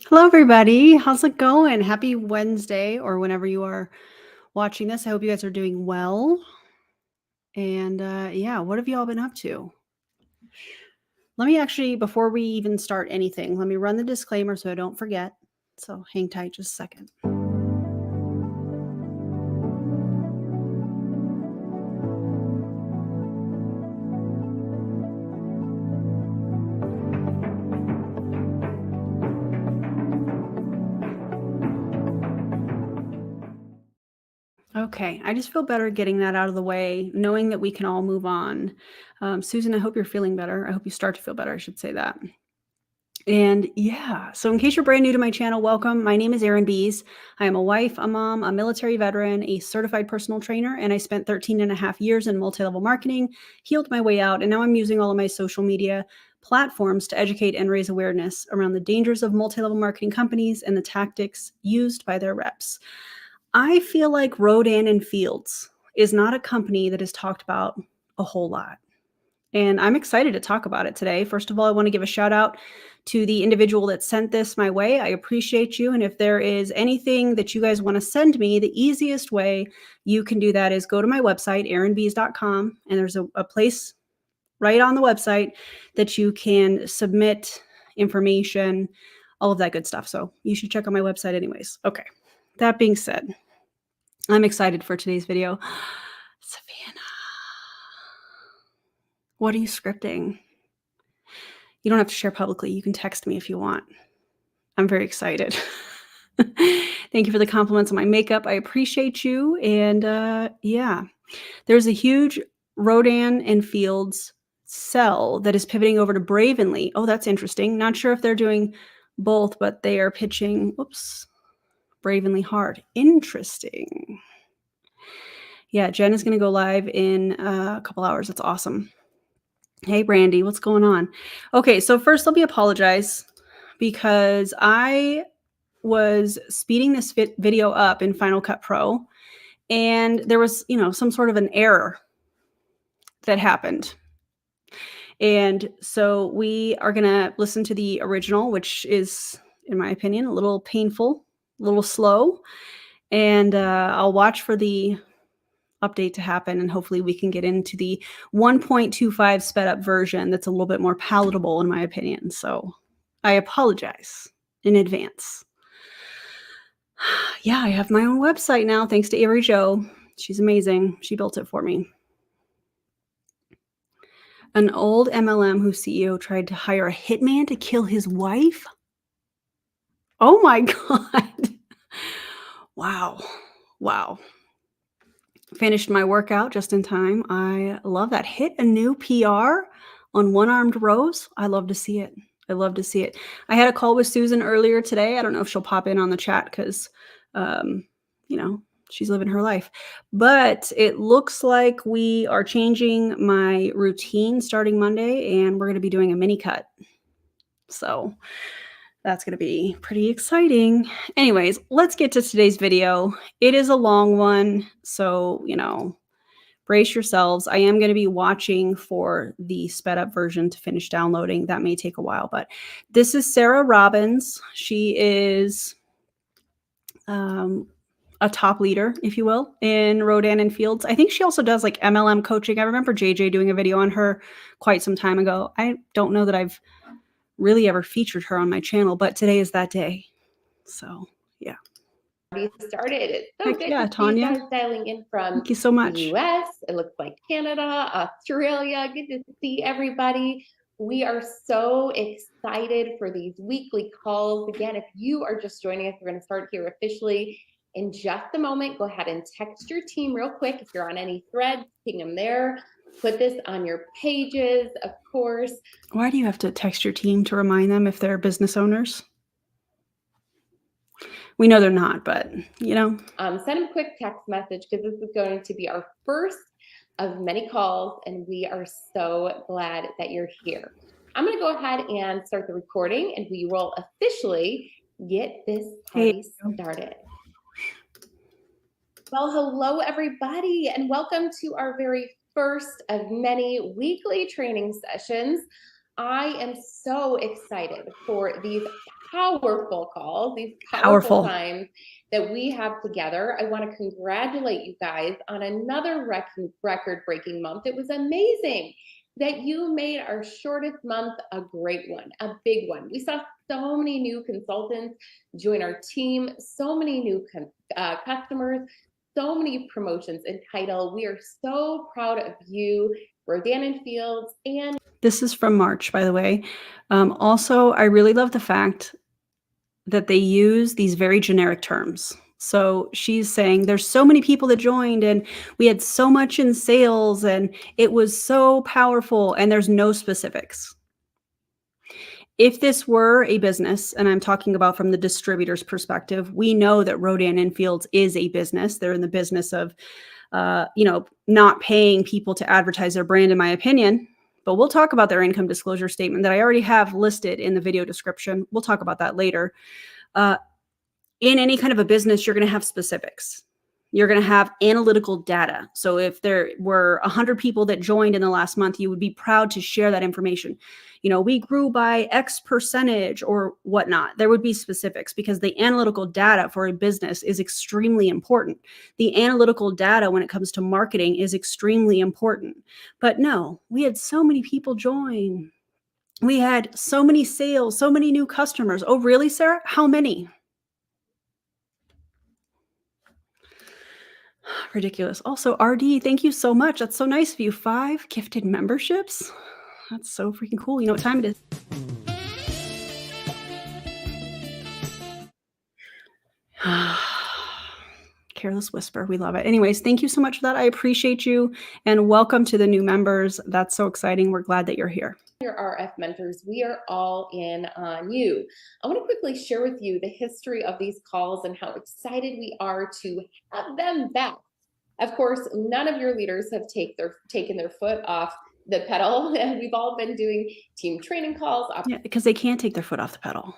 Hello, everybody. How's it going? Happy Wednesday, or whenever you are watching this. I hope you guys are doing well. And yeah, what have you all been up to? Let me actually, before we even start anything, let me run the disclaimer so I don't forget. So hang tight just a second. Okay, I just feel better getting that out of the way, knowing that we can all move on. Susan, I hope you're feeling better. I hope you start to feel better. I should say that. And yeah, so in case you're brand new to my channel, welcome. My name is Erin Bees. I am a wife, a mom, a military veteran, a certified personal trainer, and I spent 13 and a half years in multi-level marketing, healed my way out, and now I'm using all of my social media platforms to educate and raise awareness around the dangers of multi-level marketing companies and the tactics used by their reps. I feel like Rodan and Fields is not a company that is talked about a whole lot. And I'm excited to talk about it today. First of all, I want to give a shout out to the individual that sent this my way. I appreciate you. And if there is anything that you guys want to send me, the easiest way you can do that is go to my website, erinbees.com. And there's a place right on the website that you can submit information, all of that good stuff. So you should check out my website anyways. Okay. That being said, I'm excited for today's video. Savannah, what are you scripting? You don't have to share publicly. You can text me if you want. I'm very excited. Thank you for the compliments on my makeup. I appreciate you. And yeah, there's a huge Rodan and Fields sell that is pivoting over to Bravenly. Oh, that's interesting. Not sure if they're doing both, but they are pitching, Bravenly hard. Interesting. Yeah, Jen is going to go live in a couple hours. That's awesome. Hey, Brandy, what's going on? Okay, so first let me apologize because I was speeding this video up in Final Cut Pro, and there was, some sort of an error that happened. And so we are going to listen to the original, which is, in my opinion, a little painful, a little slow. And I'll watch for the update to happen, and hopefully we can get into the 1.25 sped up version that's a little bit more palatable in my opinion. So I apologize in advance. Yeah, I have my own website now thanks to Avery Jo. She's amazing. She built it for me. An old MLM whose CEO tried to hire a hitman to kill his wife. Oh my God. Wow. Finished my workout just in time. I love that. Hit a new PR on one-armed rows. I love to see it. I had a call with Susan earlier today. I don't know if she'll pop in on the chat because, she's living her life. But it looks like we are changing my routine starting Monday, and we're going to be doing a mini cut. So that's going to be pretty exciting. Anyways, let's get to today's video. It is a long one, so, brace yourselves. I am going to be watching for the sped up version to finish downloading. That may take a while, but this is Sarah Robbins. She is a top leader, if you will, in Rodan and Fields. I think she also does like MLM coaching. I remember JJ doing a video on her quite some time ago. I don't know that I've really ever featured her on my channel, but today is that day. So yeah. Started. It's so Heck good yeah, to see you Tanya. guys dialing in from Thank you so much. the US. It looks like Canada, Australia. Good to see everybody. We are so excited for these weekly calls. Again, if you are just joining us, we're going to start here officially in just a moment. Go ahead and text your team real quick. If you're on any threads, ping them there. Put this on your pages, of course. Why do you have to text your team to remind them if they're business owners? We know they're not, but send them a quick text message because this is going to be our first of many calls, and we are so glad that you're here. I'm going to go ahead and start the recording, and we will officially get this party started. Well, hello everybody, and welcome to our very first of many weekly training sessions I am so excited for these powerful calls, these powerful Powerful. times that we have together. I want to congratulate you guys on another record-breaking month. It was amazing that you made our shortest month a great one, a big one. We saw so many new consultants join our team, so many new customers, so many promotions in title. We are so proud of you, Rodan and Fields, and This is from March, by the way. Also, I really love the fact that they use these very generic terms. So she's saying there's so many people that joined and we had so much in sales and it was so powerful, and there's no specifics. If this were a business, and I'm talking about from the distributor's perspective, we know that Rodan and Fields is a business. They're in the business of, not paying people to advertise their brand, in my opinion. But we'll talk about their income disclosure statement that I already have listed in the video description. We'll talk about that later. In any kind of a business, you're going to have specifics. You're going to have analytical data. So if there were 100 people that joined in the last month, you would be proud to share that information. We grew by X percentage or whatnot. There would be specifics because the analytical data for a business is extremely important. The analytical data when it comes to marketing is extremely important. But no, we had so many people join. We had so many sales, so many new customers. Oh, really, Sarah? How many? Ridiculous. Also, RD, thank you so much. That's so nice of you. 5 gifted memberships. That's so freaking cool. You know what time it is? Careless whisper. We love it. Anyways, thank you so much for that. I appreciate you, and welcome to the new members. That's so exciting. We're glad that you're here. your RF mentors, we are all in on you. I want to quickly share with you the history of these calls and how excited we are to have them back. Of course, none of your leaders have taken their foot off the pedal, and we've all been doing team training calls. Yeah, because they can't take their foot off the pedal.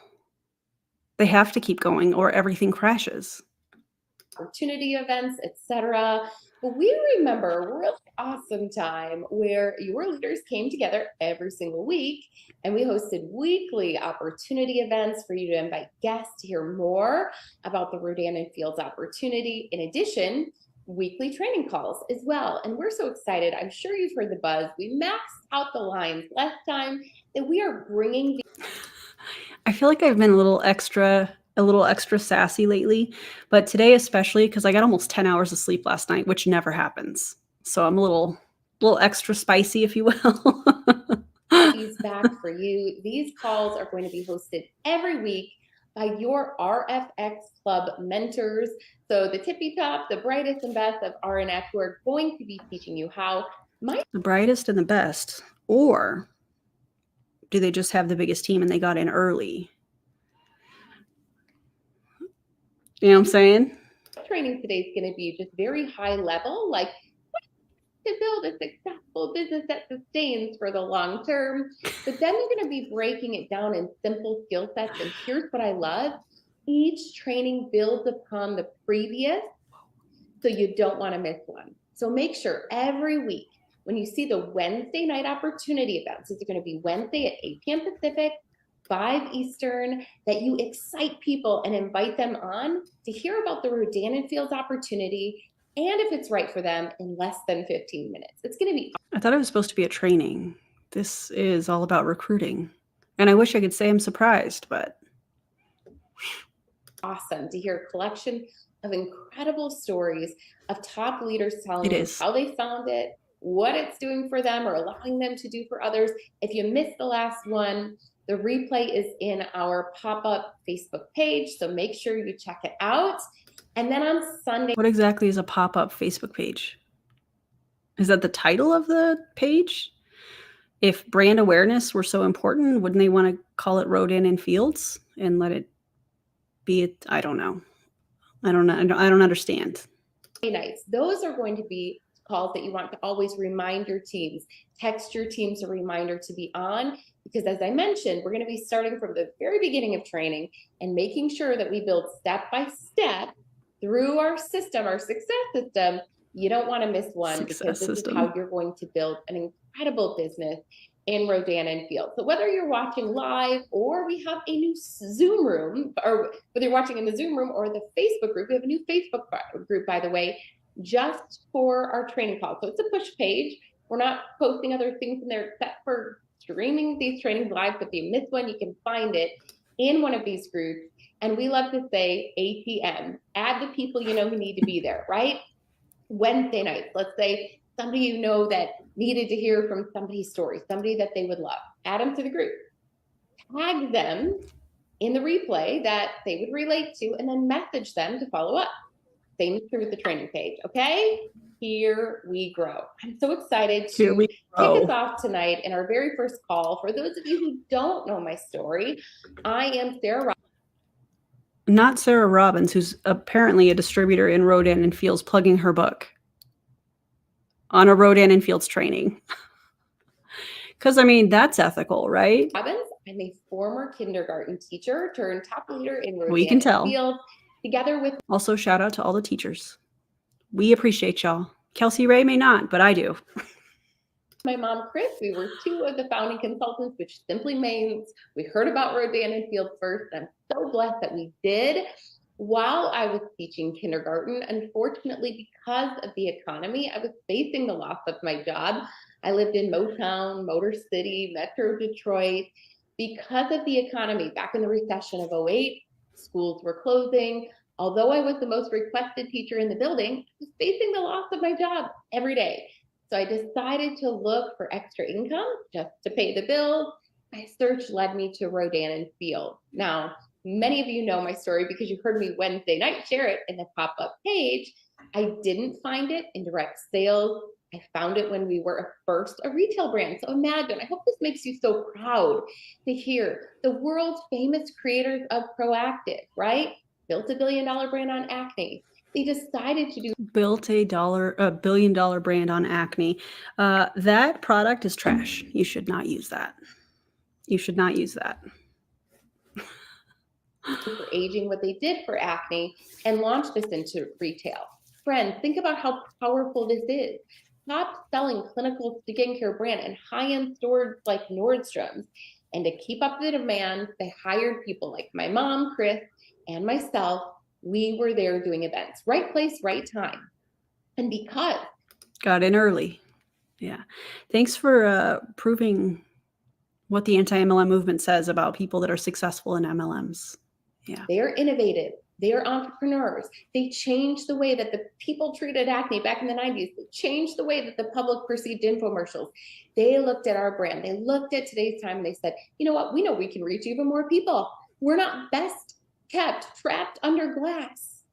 They have to keep going or everything crashes. Opportunity events, etc. But we remember a really awesome time where your leaders came together every single week, and we hosted weekly opportunity events for you to invite guests to hear more about the Rodan and Fields opportunity. In addition, weekly training calls as well. And we're so excited. I'm sure you've heard the buzz. We maxed out the lines last time that we are bringing. I feel like I've been a little extra sassy lately, but today especially because I got almost 10 hours of sleep last night, which never happens. So I'm a little extra spicy, if you will. These back for you. These calls are going to be hosted every week by your RFX Club mentors. So the tippy top, the brightest and best of RNF, who are going to be teaching you how. The brightest and the best, or do they just have the biggest team and they got in early? You know what I'm saying? Training today is going to be just very high level, like to build a successful business that sustains for the long term. But then we're going to be breaking it down in simple skill sets. And here's what I love. Each training builds upon the previous, so you don't want to miss one. So make sure every week when you see the Wednesday night opportunity events, it's going to be Wednesday at 8 p.m. Pacific, 5 Eastern, that you excite people and invite them on to hear about the Rodan and Fields opportunity, and if it's right for them, in less than 15 minutes. It's going to be. I thought it was supposed to be a training. This is all about recruiting. And I wish I could say I'm surprised, but. Awesome to hear a collection of incredible stories of top leaders telling you how they found it, what it's doing for them or allowing them to do for others. If you missed the last one, the replay is in our pop-up Facebook page, so make sure you check it out. And then on Sunday. What exactly is a pop-up Facebook page? Is that the title of the page? If brand awareness were so important, wouldn't they want to call it Rodan and Fields and let it be it? I don't know. I don't understand. Nights. Those are going to be calls that you want to always remind your teams. Text your teams a reminder to be on, because as I mentioned, we're going to be starting from the very beginning of training and making sure that we build step by step through our system, our success system. You don't want to miss one, because this is how you're going to build an incredible business in Rodan and Fields. So whether you're watching live or we have a new Zoom room, or whether you're watching in the Zoom room or the Facebook group, we have a new Facebook group, by the way, just for our training calls. So it's a push page. We're not posting other things in there except for streaming these trainings live. So if you miss one, you can find it in one of these groups. And we love to say ATM, add the people you know who need to be there, right? Wednesday nights, let's say somebody you know that needed to hear from somebody's story, somebody that they would love, add them to the group, tag them in the replay that they would relate to, and then message them to follow up. Same is true with the training page, okay? Here we grow. I'm so excited to kick us off tonight in our very first call. For those of you who don't know my story, I am Sarah Robbins. Not Sarah Robbins, who's apparently a distributor in Rodan and Fields, plugging her book on a Rodan and Fields training. Because, I mean, that's ethical, right? Robbins, I'm a former kindergarten teacher turned top leader in Rodan We can tell. and Fields, together with... Also, shout out to all the teachers. We appreciate y'all. Kelsey Ray may not, but I do. My mom, Chris, we were two of the founding consultants, which simply means we heard about Rodan and Fields first. I'm so blessed that we did while I was teaching kindergarten. Unfortunately, because of the economy, I was facing the loss of my job. I lived in Motown, Motor City, Metro Detroit. Because of the economy, back in the recession of 2008, schools were closing. Although I was the most requested teacher in the building, I was facing the loss of my job every day. So I decided to look for extra income just to pay the bills. My search led me to Rodan and Fields. Now, many of you know my story because you heard me Wednesday night share it in the pop-up page. I didn't find it in direct sales. I found it when we were first a retail brand. So imagine, I hope this makes you so proud to hear the world's famous creators of Proactive, right? Built $1 billion brand on acne. They decided to do... Built a $1 billion brand on acne. That product is trash. You should not use that. You should not use that. For aging, what they did for acne, and launched this into retail. Friends, think about how powerful this is. Top selling clinical skincare brand in high-end stores like Nordstrom's. And to keep up the demand, they hired people like my mom, Chris, and myself. We were there doing events, right place, right time. And because... Got in early. Yeah. Thanks for proving what the anti-MLM movement says about people that are successful in MLMs. Yeah. They are innovative. They are entrepreneurs. They changed the way that the people treated acne back in the 90s. They changed the way that the public perceived infomercials. They looked at our brand. They looked at today's time and they said, you know what? We know we can reach even more people. We're not best kept trapped under glass.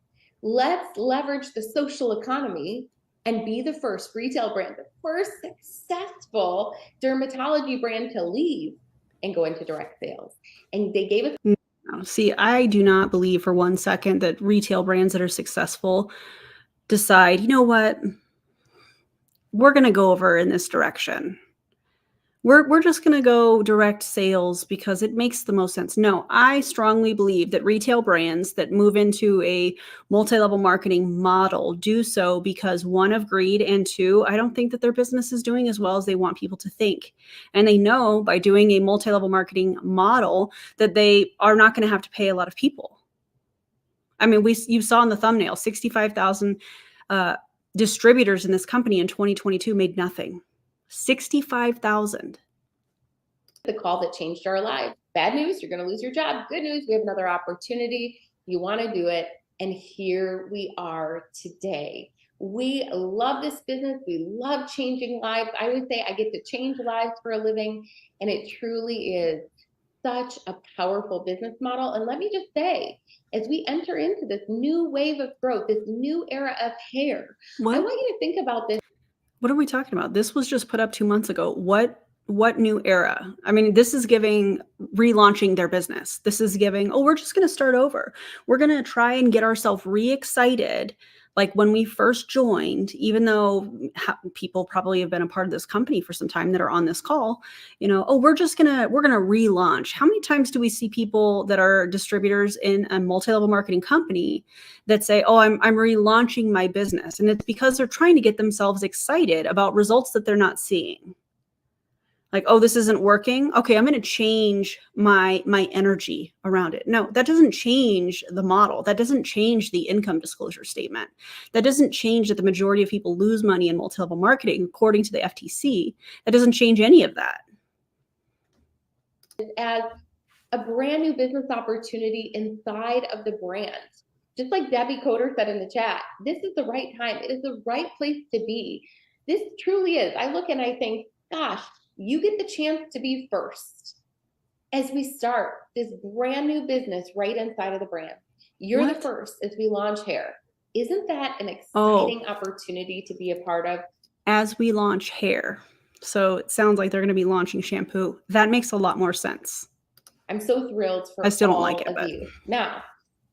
Let's leverage the social economy and be the first retail brand, the first successful dermatology brand to leave and go into direct sales. And they gave us... See, I do not believe for 1 second that retail brands that are successful decide, you know what, we're going to go over in this direction. We're just going to go direct sales because it makes the most sense. No, I strongly believe that retail brands that move into a multi-level marketing model do so because, one, of greed, and two, I don't think that their business is doing as well as they want people to think. And they know by doing a multi-level marketing model that they are not going to have to pay a lot of people. I mean, you saw in the thumbnail, 65,000 distributors in this company in 2022 made nothing. 65,000. The call that changed our lives. Bad news, you're going to lose your job. Good news, we have another opportunity. You want to do it. And here we are today. We love this business. We love changing lives. I would say I get to change lives for a living. And it truly is such a powerful business model. And let me just say, as we enter into this new wave of growth, this new era of hair, I want you to think about this. What are we talking about? This was just put up 2 months ago. What new era? I mean, this is giving relaunching their business. This is giving, oh, we're just going to start over. We're going to try and get ourselves re-excited. Like when we first joined, even though people probably have been a part of this company for some time that are on this call, you know, oh, we're going to relaunch. How many times do we see people that are distributors in a multi-level marketing company that say, oh, I'm relaunching my business? And it's because they're trying to get themselves excited about results that they're not seeing. Like, oh, this isn't working. Okay, I'm going to change my energy around it. No, that doesn't change the model. That doesn't change the income disclosure statement. That doesn't change that the majority of people lose money in multi-level marketing, according to the FTC. That doesn't change any of that. As a brand new business opportunity inside of the brand. Just like Debbie Coder said in the chat, this is the right time. It is the right place to be. This truly is. I look and I think, gosh, you get the chance to be first as we start this brand new business right inside of the brand. You're the first as we launch hair. Isn't that an exciting opportunity to be a part of? As we launch hair. So it sounds like they're going to be launching shampoo. That makes a lot more sense. I'm so thrilled for I still don't all like it, of but you. Now,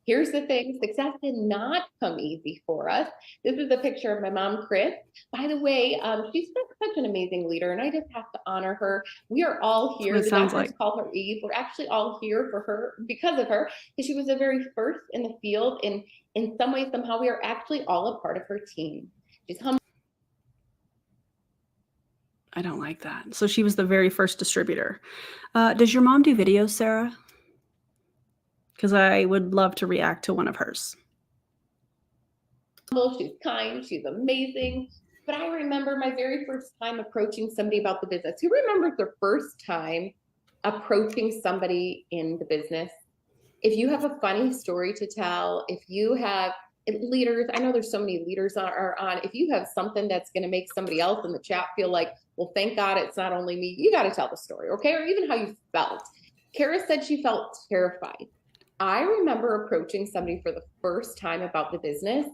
here's the thing, success did not come easy for us. This is a picture of my mom, Chris. By the way, she's such an amazing leader, and I just have to honor her. We are all here. The doctors call her Eve. We're actually all here for her, because of her, because she was the very first in the field. And in some way, somehow, we are actually all a part of her team. She's humble. I don't like that. So she was the very first distributor. Does your mom do videos, Sarah? Because I would love to react to one of hers. She's kind, she's amazing. But I remember my very first time approaching somebody about the business. Who remembers their first time approaching somebody in the business? If you have a funny story to tell, if you have leaders, I know there's so many leaders are on, if you have something that's going to make somebody else in the chat feel like, well, thank God it's not only me, you got to tell the story, okay? Or even how you felt. Kara said she felt terrified. I remember approaching somebody for the first time about the business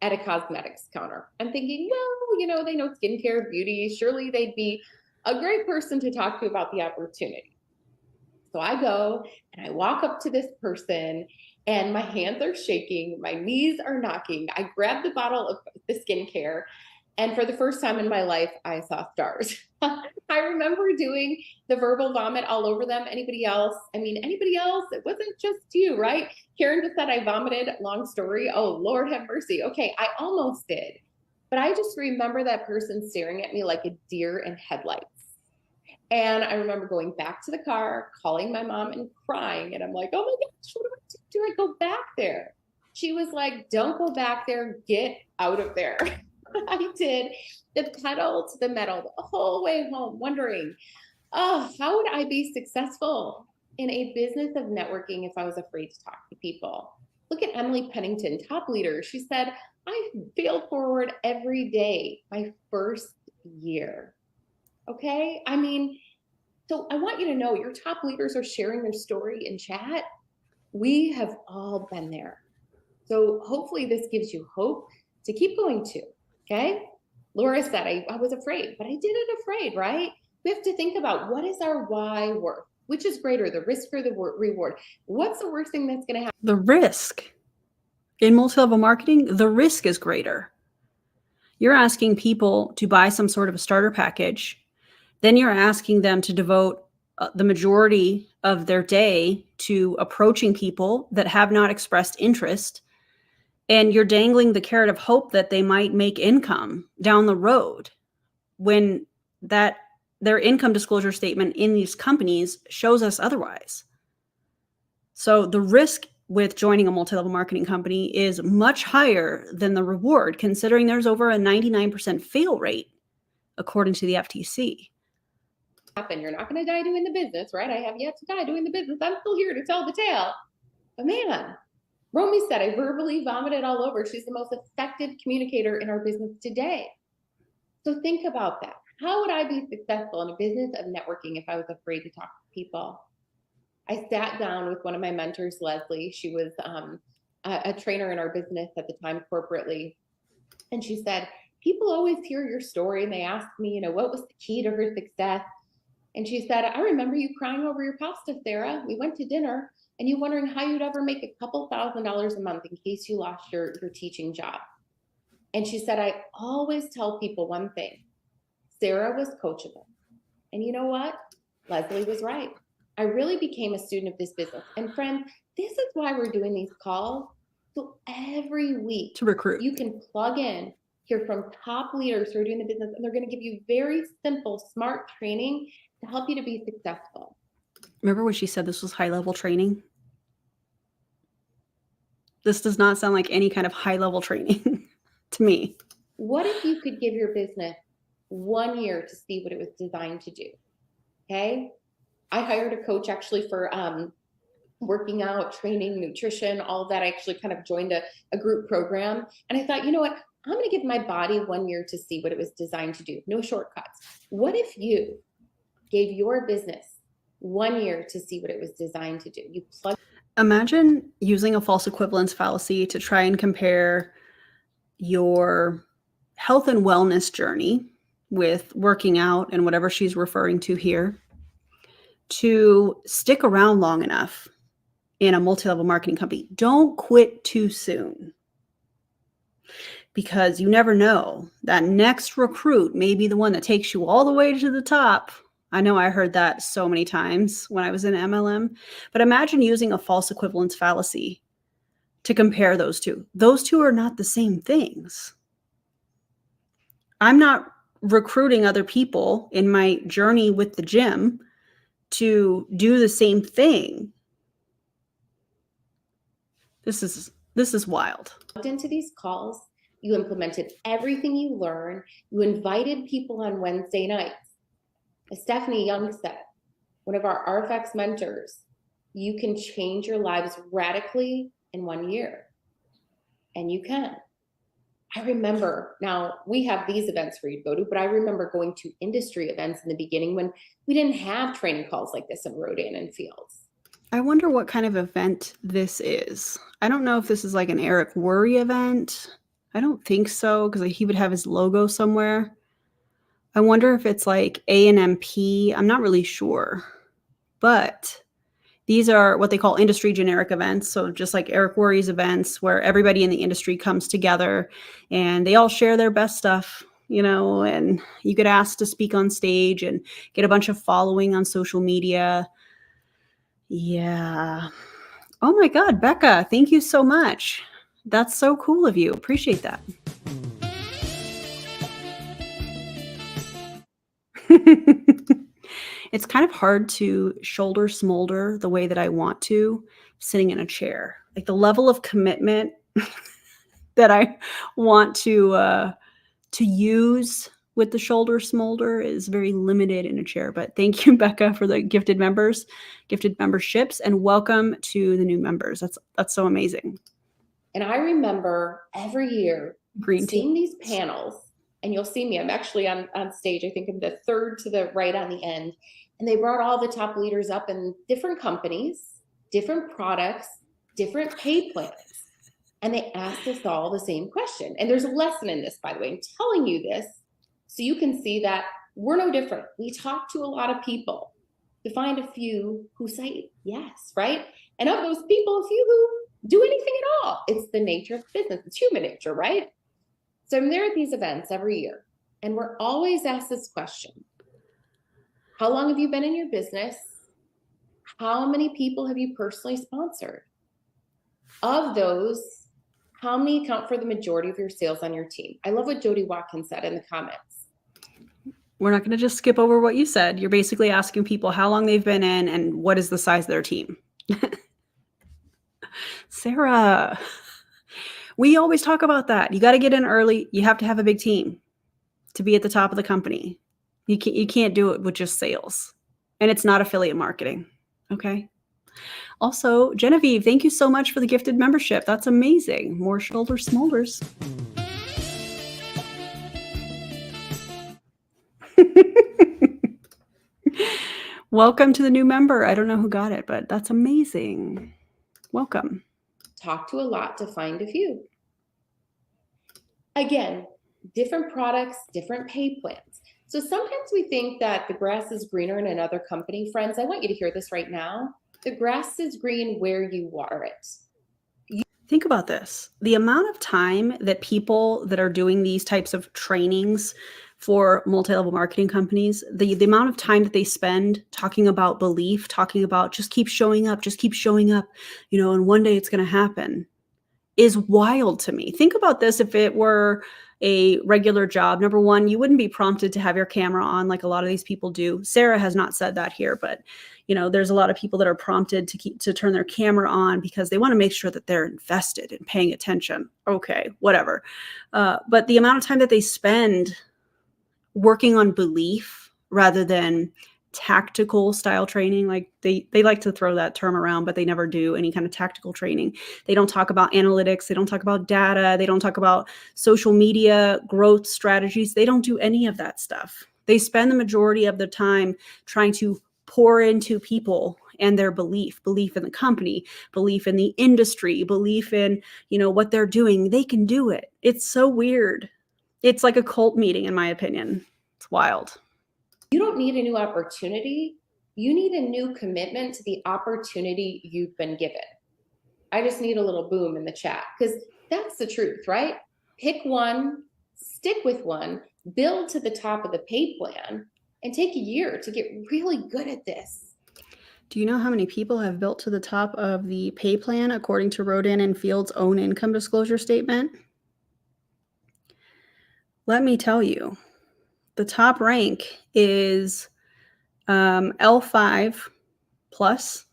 at a cosmetics counter. I'm thinking, well, you know, they know skincare, beauty. Surely they'd be a great person to talk to about the opportunity. So I go and I walk up to this person and my hands are shaking, my knees are knocking. I grab the bottle of the skincare, and for the first time in my life, I saw stars. I remember doing the verbal vomit all over them. Anybody else? I mean, anybody else? It wasn't just you, right? Karen just said I vomited. Long story. Oh, Lord have mercy. Okay, I almost did. But I just remember that person staring at me like a deer in headlights. And I remember going back to the car, calling my mom and crying. And I'm like, oh my gosh, what do I do? Do I go back there? She was like, don't go back there. Get out of there. I did the pedal to the metal the whole way home, wondering, oh, how would I be successful in a business of networking if I was afraid to talk to people? Look at Emily Pennington, top leader. She said, I failed forward every day my first year. Okay. I mean, so I want you to know your top leaders are sharing their story in chat. We have all been there. So hopefully this gives you hope to keep going too. Okay. Laura said, I was afraid, but I didn't afraid, right? We have to think about, what is our why worth? Which is greater, the risk or the reward? What's the worst thing that's going to happen? The risk. In multi-level marketing, the risk is greater. You're asking people to buy some sort of a starter package. Then you're asking them to devote the majority of their day to approaching people that have not expressed interest. And you're dangling the carrot of hope that they might make income down the road, when that their income disclosure statement in these companies shows us otherwise. So the risk with joining a multi-level marketing company is much higher than the reward, considering there's over a 99% fail rate, according to the FTC. You're not going to die doing the business, right? I have yet to die doing the business. I'm still here to tell the tale. But man, Romy said, I verbally vomited all over. She's the most effective communicator in our business today. So think about that. How would I be successful in a business of networking if I was afraid to talk to people? I sat down with one of my mentors, Leslie. She was a trainer in our business at the time corporately. And she said, people always hear your story and they ask me, you know, what was the key to her success? And she said, I remember you crying over your pasta, Sarah. We went to dinner and you wondering how you'd ever make a couple $1,000s a month in case you lost your teaching job. And she said, I always tell people one thing. Sarah was coachable. And you know what? Leslie was right. I really became a student of this business. And friends, this is why we're doing these calls. So every week to recruit, you can plug in hear from top leaders who are doing the business, and they're going to give you very simple, smart training to help you to be successful. Remember when she said this was high-level training? This does not sound like any kind of high-level training to me. What if you could give your business 1 year to see what it was designed to do? Okay. I hired a coach actually for working out, training, nutrition, all of that. I actually kind of joined a group program. And I thought, you know what? I'm going to give my body 1 year to see what it was designed to do. No shortcuts. What if you gave your business 1 year to see what it was designed to do? You plug. Imagine using a false equivalence fallacy to try and compare your health and wellness journey with working out and whatever she's referring to here to stick around long enough in a multi-level marketing company. Don't quit too soon, because you never know. That next recruit may be the one that takes you all the way to the top. I know I heard that so many times when I was in MLM, but imagine using a false equivalence fallacy to compare those two. Those two are not the same things. I'm not recruiting other people in my journey with the gym to do the same thing. This is wild. Into these calls, you implemented everything you learned. You invited people on Wednesday nights. As Stephanie Young said, one of our RFX mentors, you can change your lives radically in 1 year. And you can. I remember, now we have these events for you to go to, but I remember going to industry events in the beginning when we didn't have training calls like this in Rodan and Fields. I wonder what kind of event this is. I don't know if this is like an Eric Worre event. I don't think so, because he would have his logo somewhere. I wonder if it's like A&MP. I'm not really sure. But these are what they call industry generic events. So just like Eric Worre's events, where everybody in the industry comes together and they all share their best stuff, you know, and you get asked to speak on stage and get a bunch of following on social media. Yeah. Oh my God, Becca, thank you so much. That's so cool of you. Appreciate that. It's kind of hard to shoulder smolder the way that I want to sitting in a chair. Like the level of commitment that I want to use with the shoulder smolder is very limited in a chair. But thank you, Becca, for the gifted memberships, and welcome to the new members. That's so amazing. And I remember every year seeing these panels, and you'll see me, I'm actually on stage. I think I'm the third to the right on the end. And they brought all the top leaders up in different companies, different products, different pay plans. And they asked us all the same question. And there's a lesson in this, by the way. I'm telling you this so you can see that we're no different. We talk to a lot of people to find a few who say yes, right? And of those people, a few who do anything at all. It's the nature of business. It's human nature, right? So I'm there at these events every year, and we're always asked this question. How long have you been in your business? How many people have you personally sponsored? Of those, how many account for the majority of your sales on your team? I love what Jody Watkins said in the comments. We're not going to just skip over what you said. You're basically asking people how long they've been in and what is the size of their team. Sarah, we always talk about that. You got to get in early. You have to have a big team to be at the top of the company. You can't do it with just sales. And it's not affiliate marketing. Okay. Also, Genevieve, thank you so much for the gifted membership. That's amazing. More shoulder smolders. Welcome to the new member. I don't know who got it, but that's amazing. Welcome. Talk to a lot to find a few. Again, different products, different pay plans. So sometimes we think that the grass is greener in another company. Friends, I want you to hear this right now. The grass is green where you water it. Think about this. The amount of time that people that are doing these types of trainings for multi-level marketing companies, the amount of time that they spend talking about belief, talking about just keep showing up, and one day it's going to happen. is wild to me. Think about this. If it were a regular job, number one, you wouldn't be prompted to have your camera on like a lot of these people do. Sarah has not said that here, but there's a lot of people that are prompted to turn their camera on because they want to make sure that they're invested and paying attention. Okay, whatever. But the amount of time that they spend working on belief rather than tactical style training, like they like to throw that term around, but they never do any kind of tactical training. They don't talk about analytics. They don't talk about data. They don't talk about social media growth strategies. They don't do any of that stuff. They spend the majority of the time trying to pour into people and their belief in the company, belief in the industry, belief in, what they're doing. They can do it. It's so weird. It's like a cult meeting, in my opinion. It's wild. You don't need a new opportunity. You need a new commitment to the opportunity you've been given. I just need a little boom in the chat because that's the truth, right? Pick one, stick with one, build to the top of the pay plan, and take a year to get really good at this. Do you know how many people have built to the top of the pay plan according to Rodan and Fields' own income disclosure statement? Let me tell you, the top rank is L5 plus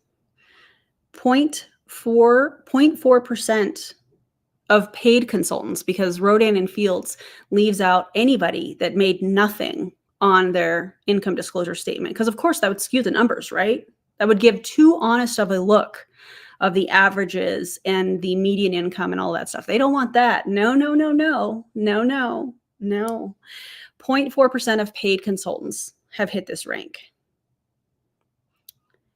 0.4% of paid consultants, because Rodan and Fields leaves out anybody that made nothing on their income disclosure statement. Because of course that would skew the numbers, right? That would give too honest of a look of the averages and the median income and all that stuff. They don't want that. No. 0.4% of paid consultants have hit this rank.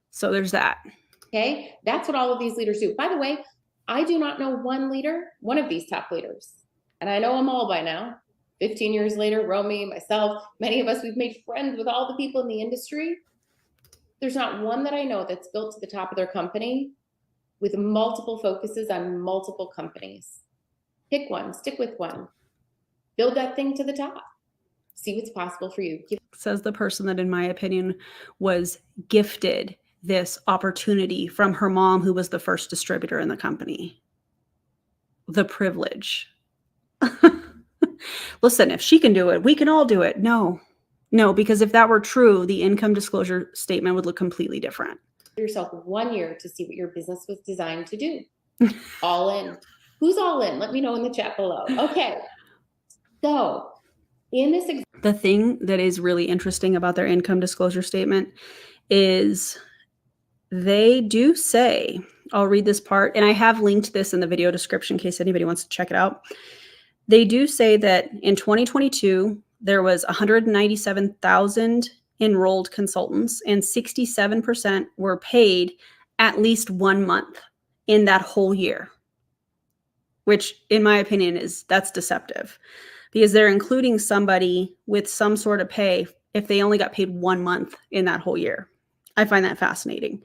So there's that. Okay, that's what all of these leaders do. By the way, I do not know one of these top leaders, and I know them all by now. 15 years later, Romy, myself, many of us, we've made friends with all the people in the industry. There's not one that I know that's built to the top of their company with multiple focuses on multiple companies. Pick one, stick with one, build that thing to the top. See what's possible for you. Says the person that, in my opinion, was gifted this opportunity from her mom, who was the first distributor in the company. The privilege. Listen, if she can do it, we can all do it. No, because if that were true, the income disclosure statement would look completely different. Give yourself 1 year to see what your business was designed to do. All in. Who's all in? Let me know in the chat below. Okay. So the thing that is really interesting about their income disclosure statement is they do say, I'll read this part, and I have linked this in the video description in case anybody wants to check it out. They do say that in 2022, there was 197,000 enrolled consultants, and 67% were paid at least 1 month in that whole year, which in my opinion that's deceptive, because they're including somebody with some sort of pay if they only got paid 1 month in that whole year. I find that fascinating.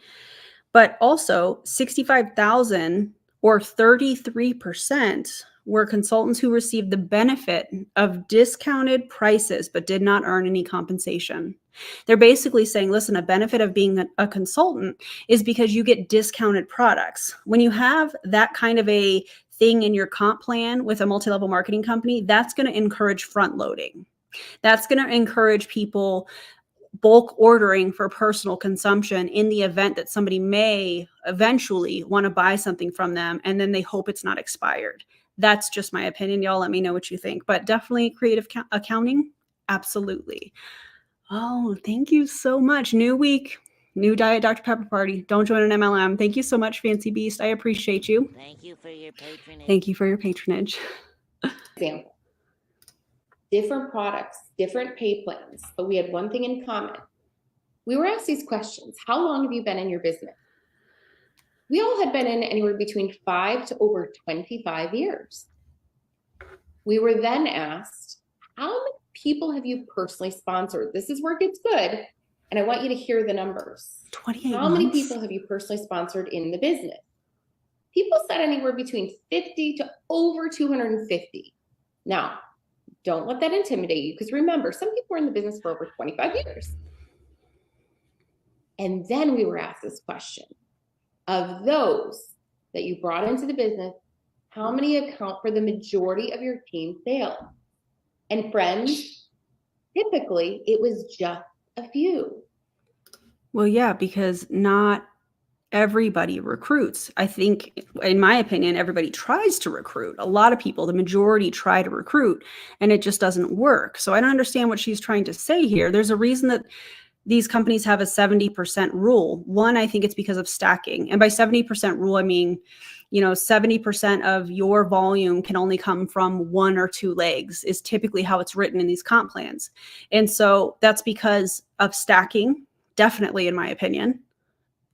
But also 65,000 or 33% were consultants who received the benefit of discounted prices but did not earn any compensation. They're basically saying, listen, a benefit of being a consultant is because you get discounted products. When you have that kind of a thing in your comp plan with a multi-level marketing company, that's going to encourage front loading. That's going to encourage people bulk ordering for personal consumption in the event that somebody may eventually want to buy something from them, and then they hope it's not expired. That's just my opinion. Y'all let me know what you think, but definitely creative accounting. Absolutely. Oh, thank you so much. New week, new Diet Dr. Pepper party. Don't join an MLM. Thank you so much, Fancy Beast. I appreciate you. Thank you for your patronage. Thank you for your patronage. Example. Different products, different pay plans, but we had one thing in common. We were asked these questions. How long have you been in your business? We all had been in anywhere between 5 to over 25 years. We were then asked, how many people have you personally sponsored? This is where it gets good, and I want you to hear the numbers. 28 How months? many people have you personally sponsored in the business? People said anywhere between 50 to over 250. Now, don't let that intimidate you, because remember, some people were in the business for over 25 years. And then we were asked this question. Of those that you brought into the business, How many account for the majority of your team sales? And friends, typically it was just a few. Well, yeah, because not everybody recruits. I think, in my opinion, everybody tries to recruit. A lot of people, the majority, try to recruit, and it just doesn't work. So I don't understand what she's trying to say here. There's a reason that these companies have a 70% rule. One, I think it's because of stacking. And by 70% rule, I mean, 70% of your volume can only come from one or two legs is typically how it's written in these comp plans. And so that's because of stacking, definitely, in my opinion.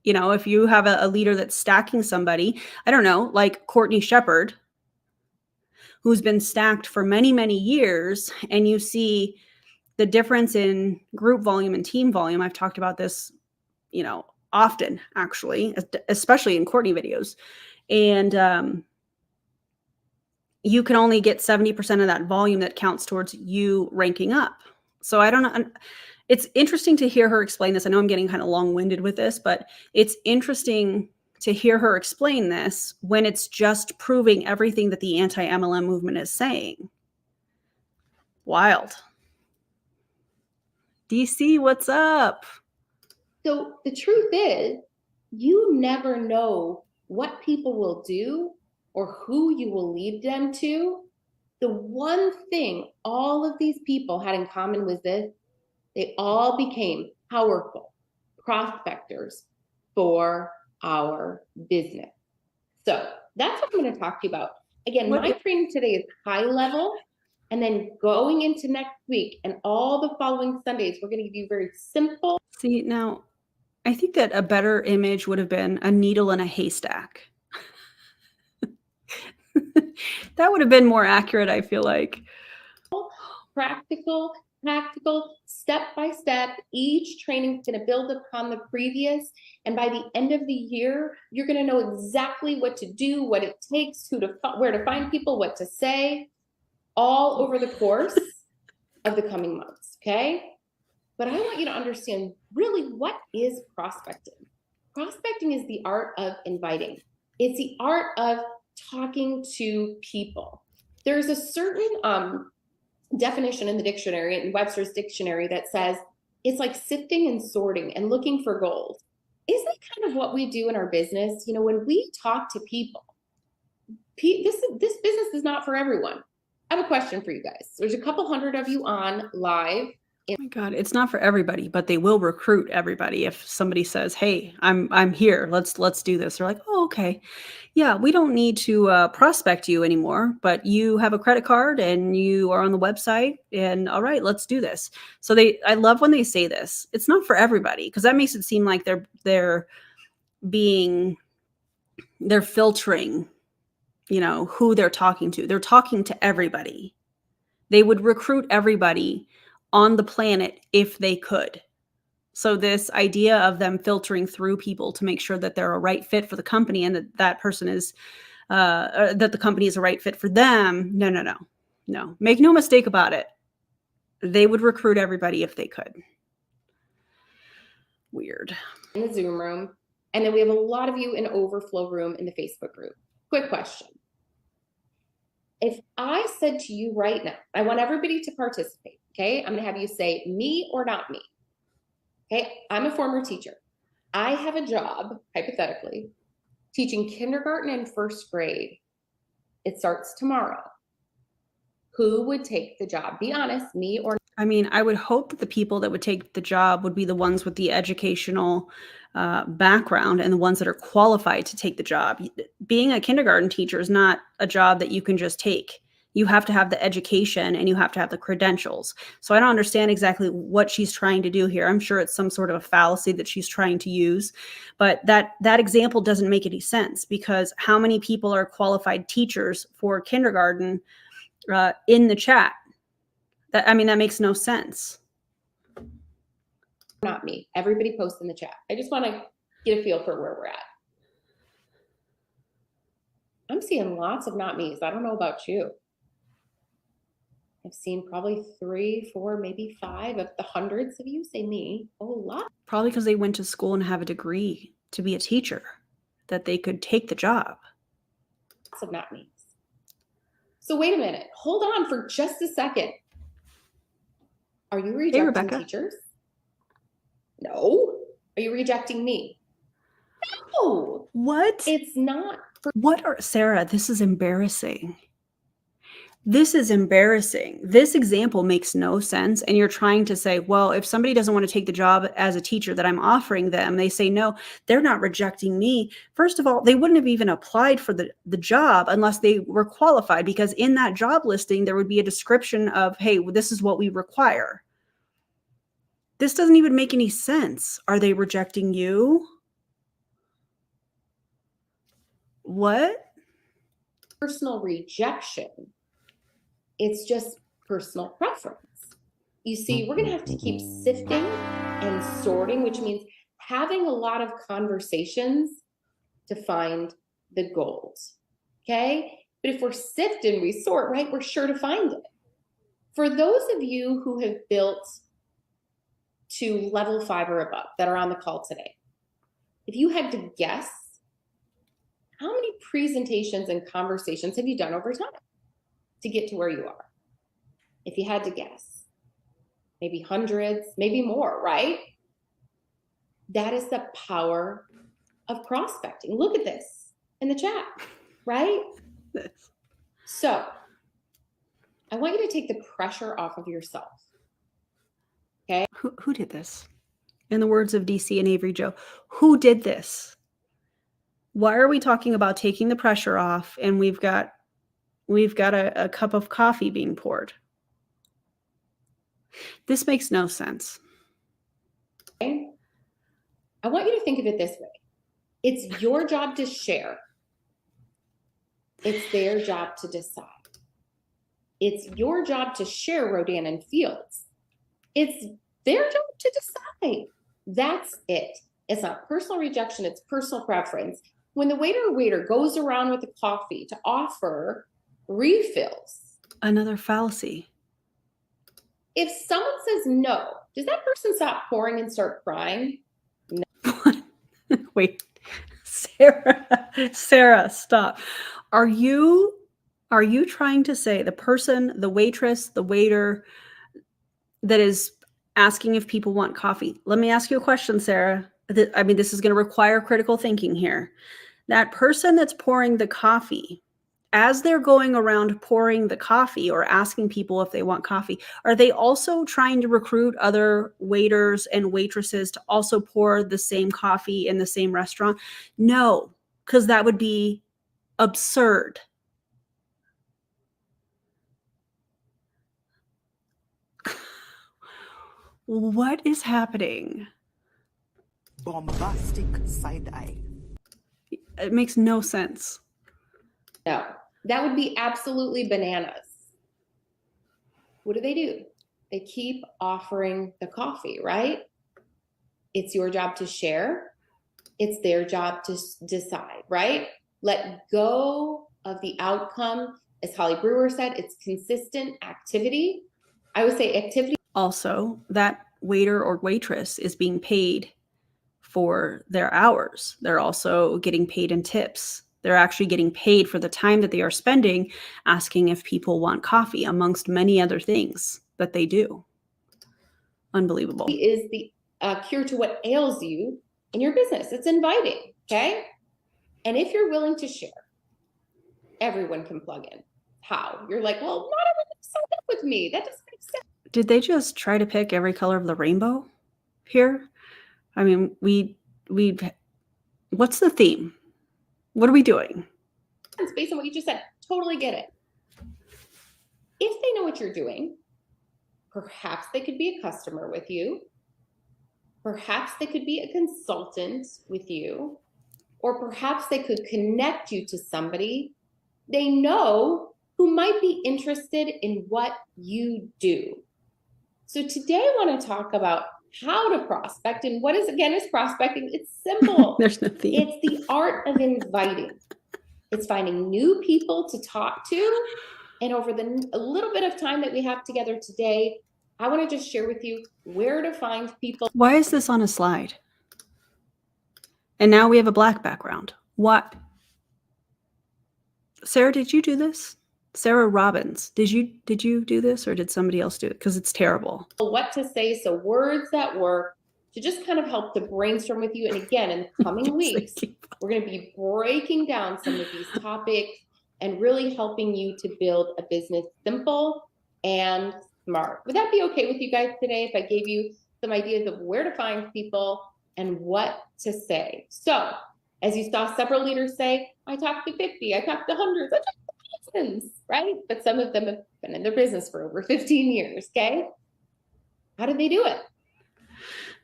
If you have a leader that's stacking somebody, I don't know, like Courtney Shepard, who's been stacked for many, many years, and you see the difference in group volume and team volume. I've talked about this, often, actually, especially in Courtney videos. And you can only get 70% of that volume that counts towards you ranking up. So I don't know. It's interesting to hear her explain this. I know I'm getting kind of long-winded with this, but it's interesting to hear her explain this when it's just proving everything that the anti-MLM movement is saying. Wild. DC, what's up? So the truth is, you never know what people will do or who you will lead them to. The one thing all of these people had in common was this: they all became powerful prospectors for our business. So that's what I'm going to talk to you about. Again, my training today is high level. And then going into next week and all the following Sundays, we're going to give you very simple. See, now, I think that a better image would have been a needle in a haystack. That would have been more accurate, I feel like. Practical, step by step. Each training is going to build upon the previous. And by the end of the year, you're going to know exactly what to do, what it takes, where to find people, what to say, all over the course of the coming months. Okay. But I want you to understand really, what is prospecting? Prospecting is the art of inviting. It's the art of talking to people. There's a certain definition in the dictionary, in Webster's dictionary, that says it's like sifting and sorting and looking for gold. Isn't that kind of what we do in our business? When we talk to people, this business is not for everyone. I have a question for you guys. There's a couple hundred of you on live. Oh my God, it's not for everybody, but they will recruit everybody. If somebody says, "Hey, I'm here. Let's do this," they're like, "Oh, okay, yeah, we don't need to prospect you anymore, but you have a credit card and you are on the website, and all right, let's do this." So I love when they say this. It's not for everybody, because that makes it seem like they're filtering, who they're talking to. They're talking to everybody. They would recruit everybody on the planet if they could. So this idea of them filtering through people to make sure that they're a right fit for the company, and that person is, that the company is a right fit for them. No. Make no mistake about it. They would recruit everybody if they could. Weird. In the Zoom room. And then we have a lot of you in overflow room in the Facebook group. Quick question. If I said to you right now, I want everybody to participate. Okay. I'm going to have you say me or not me. Okay. I'm a former teacher. I have a job, hypothetically, teaching kindergarten and first grade. It starts tomorrow. Who would take the job? Be honest, me or not? I mean, I would hope that the people that would take the job would be the ones with the educational background and the ones that are qualified to take the job. Being a kindergarten teacher is not a job that you can just take. You have to have the education and you have to have the credentials. So I don't understand exactly what she's trying to do here. I'm sure it's some sort of a fallacy that she's trying to use, but that example doesn't make any sense, because how many people are qualified teachers for kindergarten in the chat? That makes no sense. Not me. Everybody post in the chat. I just want to get a feel for where we're at. I'm seeing lots of not me's. I don't know about you. I've seen probably 3, 4, maybe 5 of the hundreds of you say me. A lot. Probably because they went to school and have a degree to be a teacher, that they could take the job. Lots of not me's. So wait a minute. Hold on for just a second. Are you rejecting Rebecca. teachers? No. Are you rejecting me? No. What? It's not. Sarah, this is embarrassing. This is embarrassing. This example makes no sense. And you're trying to say, well, if somebody doesn't want to take the job as a teacher that I'm offering them, they say, no, they're not rejecting me. First of all, they wouldn't have even applied for the job unless they were qualified, because in that job listing, there would be a description of, hey, this is what we require. This doesn't even make any sense. Are they rejecting you? What? Personal rejection. It's just personal preference. You see, we're going to have to keep sifting and sorting, which means having a lot of conversations to find the gold. Okay? But if we're sift and we sort, right, we're sure to find it. For those of you who have built to level 5 or above that are on the call today, if you had to guess, how many presentations and conversations have you done over time to get to where you are? If you had to guess, maybe hundreds, maybe more, right? That is the power of prospecting. Look at this in the chat, right? So I want you to take the pressure off of yourself. Okay. Who did this? In the words of DC and Avery Joe, who did this? Why are we talking about taking the pressure off and we've got a cup of coffee being poured? This makes no sense. Okay? I want you to think of it this way. It's your job to share. It's their job to decide. It's your job to share Rodan and Fields. It's their job to decide. That's it. It's not personal rejection, it's personal preference. When the waiter goes around with the coffee to offer refills. Another fallacy. If someone says no, does that person stop pouring and start crying? No. Wait, Sarah, stop. Are you trying to say the person, the waitress, the waiter that is asking if people want coffee? Let me ask you a question, Sarah. I mean, this is going to require critical thinking here. That person that's pouring the coffee, as they're going around pouring the coffee or asking people if they want coffee, are they also trying to recruit other waiters and waitresses to also pour the same coffee in the same restaurant? No, because that would be absurd. What is happening? Bombastic side eye. It makes no sense. No, that would be absolutely bananas. What do? They keep offering the coffee, right? It's your job to share. It's their job to decide, right? Let go of the outcome. As Holly Brewer said, it's consistent activity. I would say activity. Also, that waiter or waitress is being paid for their hours. They're also getting paid in tips. They're actually getting paid for the time that they are spending asking if people want coffee, amongst many other things that they do. Unbelievable. Is the cure to what ails you in your business. It's inviting, okay? And if you're willing to share, everyone can plug in. How? You're like, well, not everyone signed up with me. That doesn't make sense. Did they just try to pick every color of the rainbow here? I mean, what's the theme? What are we doing? Based on what you just said, totally get it. If they know what you're doing, perhaps they could be a customer with you. Perhaps they could be a consultant with you. Or perhaps they could connect you to somebody they know who might be interested in what you do. So today I want to talk about how to prospect. And what is prospecting? It's simple. There's no theme. It's the art of inviting. It's finding new people to talk to. And over a little bit of time that we have together today, I want to just share with you where to find people. Why is this on a slide? And now we have a black background. What? Sarah, did you do this? Sarah Robbins. Did you do this or did somebody else do it? Because it's terrible. What to say, so words that work, to just kind of help to brainstorm with you. And again, in the coming weeks, we're going to be breaking down some of these topics and really helping you to build a business simple and smart. Would that be okay with you guys today if I gave you some ideas of where to find people and what to say? So as you saw several leaders say, I talked to 50, I talked to hundreds, I talked to thousands, right? But some of them have been in their business for over 15 years, okay? How did they do it?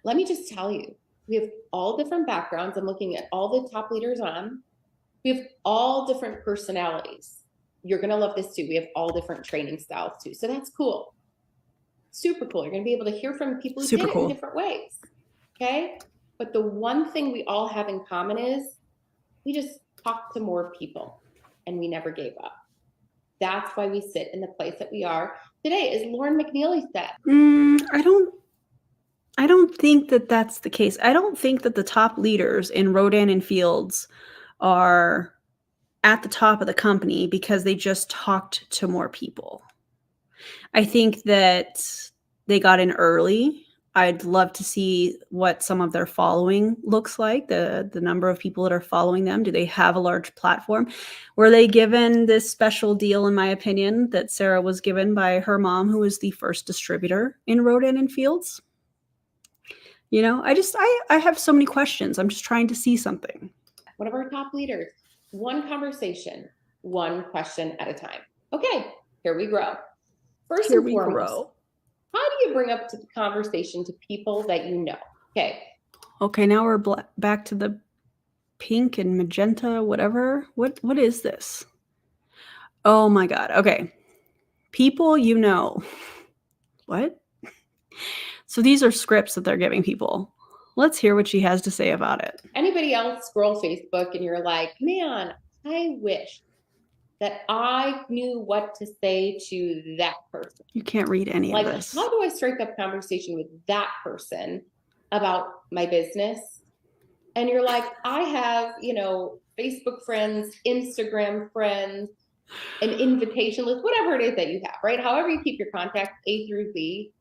Let me just tell you, we have all different backgrounds. I'm looking at all the top leaders on. We have all different personalities. You're going to love this too. We have all different training styles too. So that's cool. Super cool. You're going to be able to hear from people who did it in different ways. Okay. But the one thing we all have in common is we just talked to more people and we never gave up. That's why we sit in the place that we are today, as Lauren McNeely said. I don't think that that's the case. I don't think that the top leaders in Rodan and Fields are at the top of the company because they just talked to more people. I think that they got in early. I'd love to see what some of their following looks like, the number of people that are following them. Do they have a large platform? Were they given this special deal, in my opinion, that Sarah was given by her mom, who was the first distributor in Rodan and Fields? You know, I have so many questions. I'm just trying to see something. One of our top leaders, one conversation, one question at a time. Okay, here we grow. First and foremost, how do you bring up to the conversation to people that you know? Okay, now we're back to the pink and magenta, whatever. What is this? Oh my God. Okay. People you know. What? So these are scripts that they're giving people. Let's hear what she has to say about it. Anybody else scroll Facebook and you're like, man, I wish that I knew what to say to that person. You can't read any of this. How do I strike up conversation with that person about my business? And you're like, I have, Facebook friends, Instagram friends, an invitation list, whatever it is that you have, right? However you keep your contacts A through Z.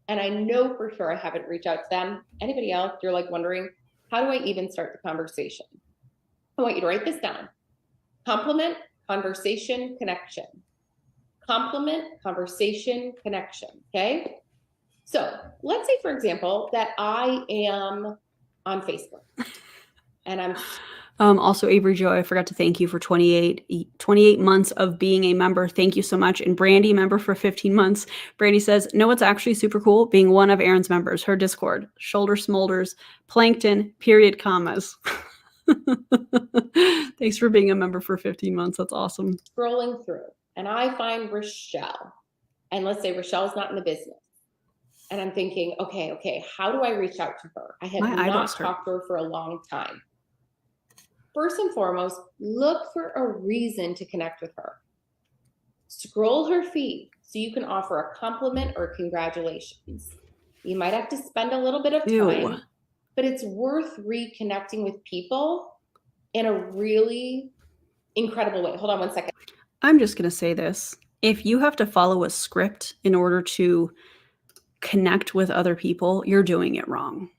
And I know for sure I haven't reached out to them. Anybody else, you're like wondering, how do I even start the conversation? I want you to write this down. Compliment, conversation, connection. Compliment, conversation, connection, okay? So let's say, for example, that I am on Facebook and I'm... Also, Avery Joy, I forgot to thank you for 28 months of being a member. Thank you so much. And Brandy, member for 15 months. Brandy says, no, what's actually super cool? Being one of Erin's members, her Discord, shoulder smolders, plankton, period, commas. Thanks for being a member for 15 months. That's awesome. Scrolling through and I find Rochelle, and let's say Rochelle's not in the business. And I'm thinking, okay, how do I reach out to her? I have not talked to her for a long time. First and foremost, look for a reason to connect with her. Scroll her feed so you can offer a compliment or congratulations. You might have to spend a little bit of time, but it's worth reconnecting with people in a really incredible way. Hold on one second. I'm just going to say this. If you have to follow a script in order to connect with other people, you're doing it wrong.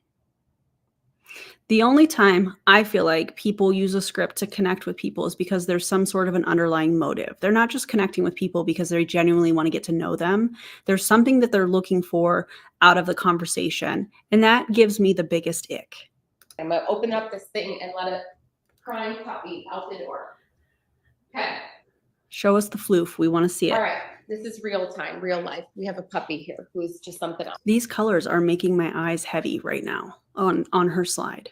The only time I feel like people use a script to connect with people is because there's some sort of an underlying motive. They're not just connecting with people because they genuinely want to get to know them. There's something that they're looking for out of the conversation. And that gives me the biggest ick. I'm going to open up this thing and let a crying puppy out the door. Okay. Show us the floof. We want to see it. All right. This is real time, real life. We have a puppy here who's just something else. These colors are making my eyes heavy right now on her slide.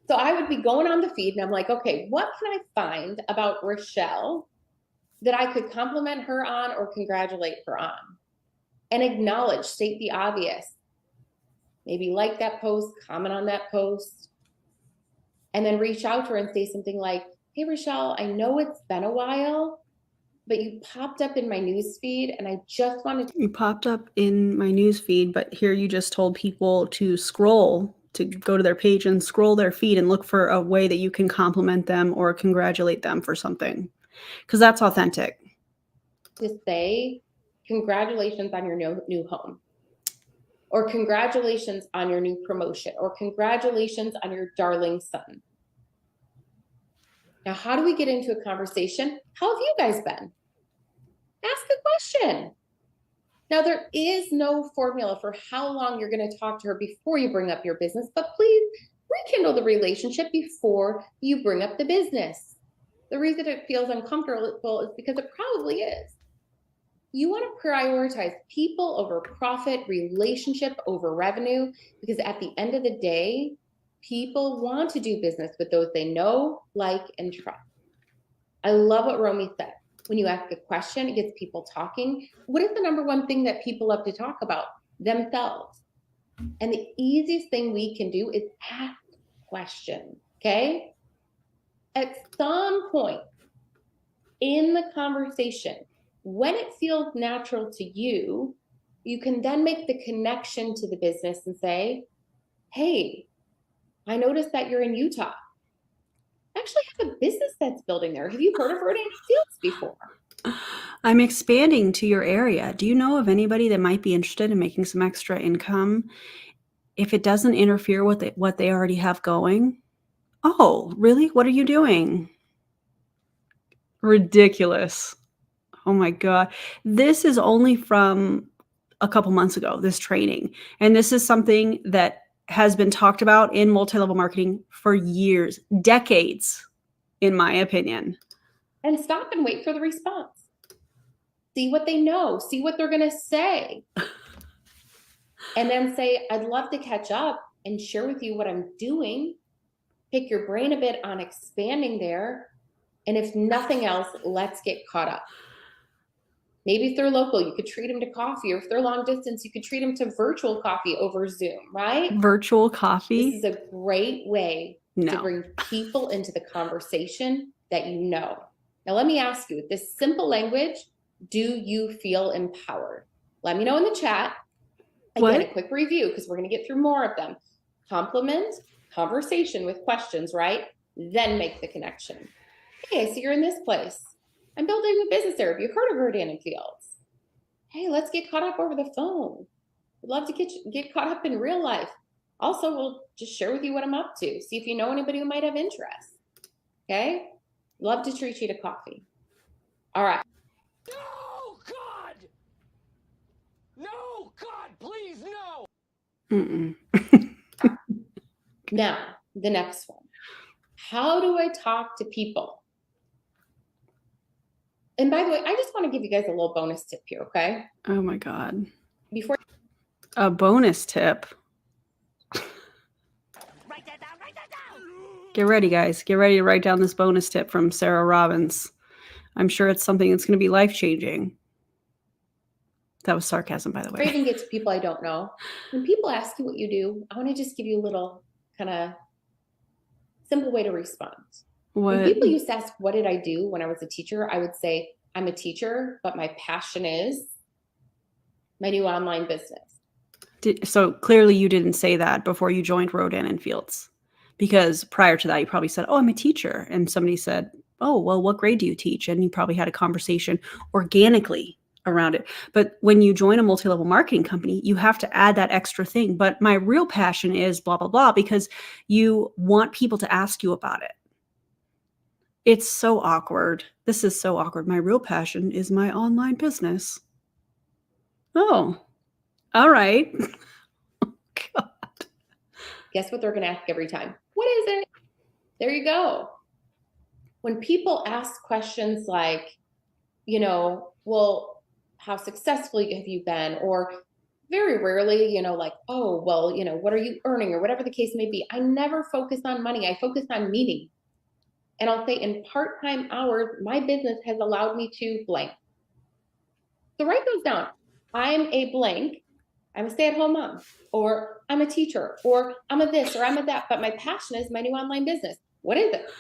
So I would be going on the feed and I'm like, okay, what can I find about Rochelle that I could compliment her on or congratulate her on? And acknowledge, state the obvious. Maybe like that post, comment on that post, and then reach out to her and say something like, hey, Rochelle, I know it's been a while, but you popped up in my news feed and I just wanted to... You popped up in my news feed, but here you just told people to scroll, to go to their page and scroll their feed and look for a way that you can compliment them or congratulate them for something. because that's authentic. To say, congratulations on your new home, or congratulations on your new promotion, or congratulations on your darling son. Now, how do we get into a conversation? How have you guys been? Ask a question. Now, there is no formula for how long you're going to talk to her before you bring up your business, but please rekindle the relationship before you bring up the business. The reason it feels uncomfortable is because it probably is. You want to prioritize people over profit, relationship over revenue, because at the end of the day, people want to do business with those they know, like, and trust. I love what Romy said. When you ask a question, it gets people talking. What is the number one thing that people love to talk about? Themselves. And the easiest thing we can do is ask questions, okay? At some point in the conversation, when it feels natural to you, you can then make the connection to the business and say, hey, I noticed that you're in Utah. I actually have a business that's building there. Have you heard of Rodan and Fields before? I'm expanding to your area. Do you know of anybody that might be interested in making some extra income if it doesn't interfere with what they already have going? Oh, really? What are you doing? Ridiculous. Oh my God. This is only from a couple months ago, this training. And this is something that has been talked about in multi-level marketing for years, decades, in my opinion. And stop and wait for the response. See what they know, see what they're going to say. And then say, I'd love to catch up and share with you what I'm doing. Pick your brain a bit on expanding there. And if nothing else, let's get caught up. Maybe if they're local, you could treat them to coffee, or if they're long distance, you could treat them to virtual coffee over Zoom, right? Virtual coffee? This is a great way to bring people into the conversation that you know. Now, let me ask you, with this simple language, do you feel empowered? Let me know in the chat. Again, a quick review, because we're going to get through more of them. Compliment, conversation with questions, right? Then make the connection. Hey, I see you're in this place. I'm building a business there. Have you heard of Rodan and Fields? Hey, let's get caught up over the phone. I'd love to get caught up in real life. Also, we'll just share with you what I'm up to. See if you know anybody who might have interest. Okay? Love to treat you to coffee. All right. No, God! No, God, please, no! Now, the next one. How do I talk to people? And by the way, I just want to give you guys a little bonus tip here, okay? Oh my God. Before a bonus tip. Write that down, write that down! Get ready, guys. Get ready to write down this bonus tip from Sarah Robbins. I'm sure it's something that's going to be life-changing. That was sarcasm, by the way. I even get to people I don't know. When people ask you what you do, I want to just give you a little kind of simple way to respond. When people used to ask, what did I do when I was a teacher? I would say, I'm a teacher, but my passion is my new online business. So clearly you didn't say that before you joined Rodan and Fields, because prior to that, you probably said, oh, I'm a teacher. And somebody said, oh, well, what grade do you teach? And you probably had a conversation organically around it. But when you join a multi-level marketing company, you have to add that extra thing. But my real passion is blah, blah, blah, because you want people to ask you about it. It's so awkward. This is so awkward. My real passion is my online business. Oh, all right. Oh, God. Guess what they're going to ask every time? What is it? There you go. When people ask questions like, well, how successful have you been? Or very rarely, like, oh, well, what are you earning? Or whatever the case may be. I never focus on money. I focus on meaning. And I'll say in part-time hours, my business has allowed me to blank. So write those down. I'm a blank. I'm a stay-at-home mom, or I'm a teacher, or I'm a this, or I'm a that, but my passion is my new online business. What is it?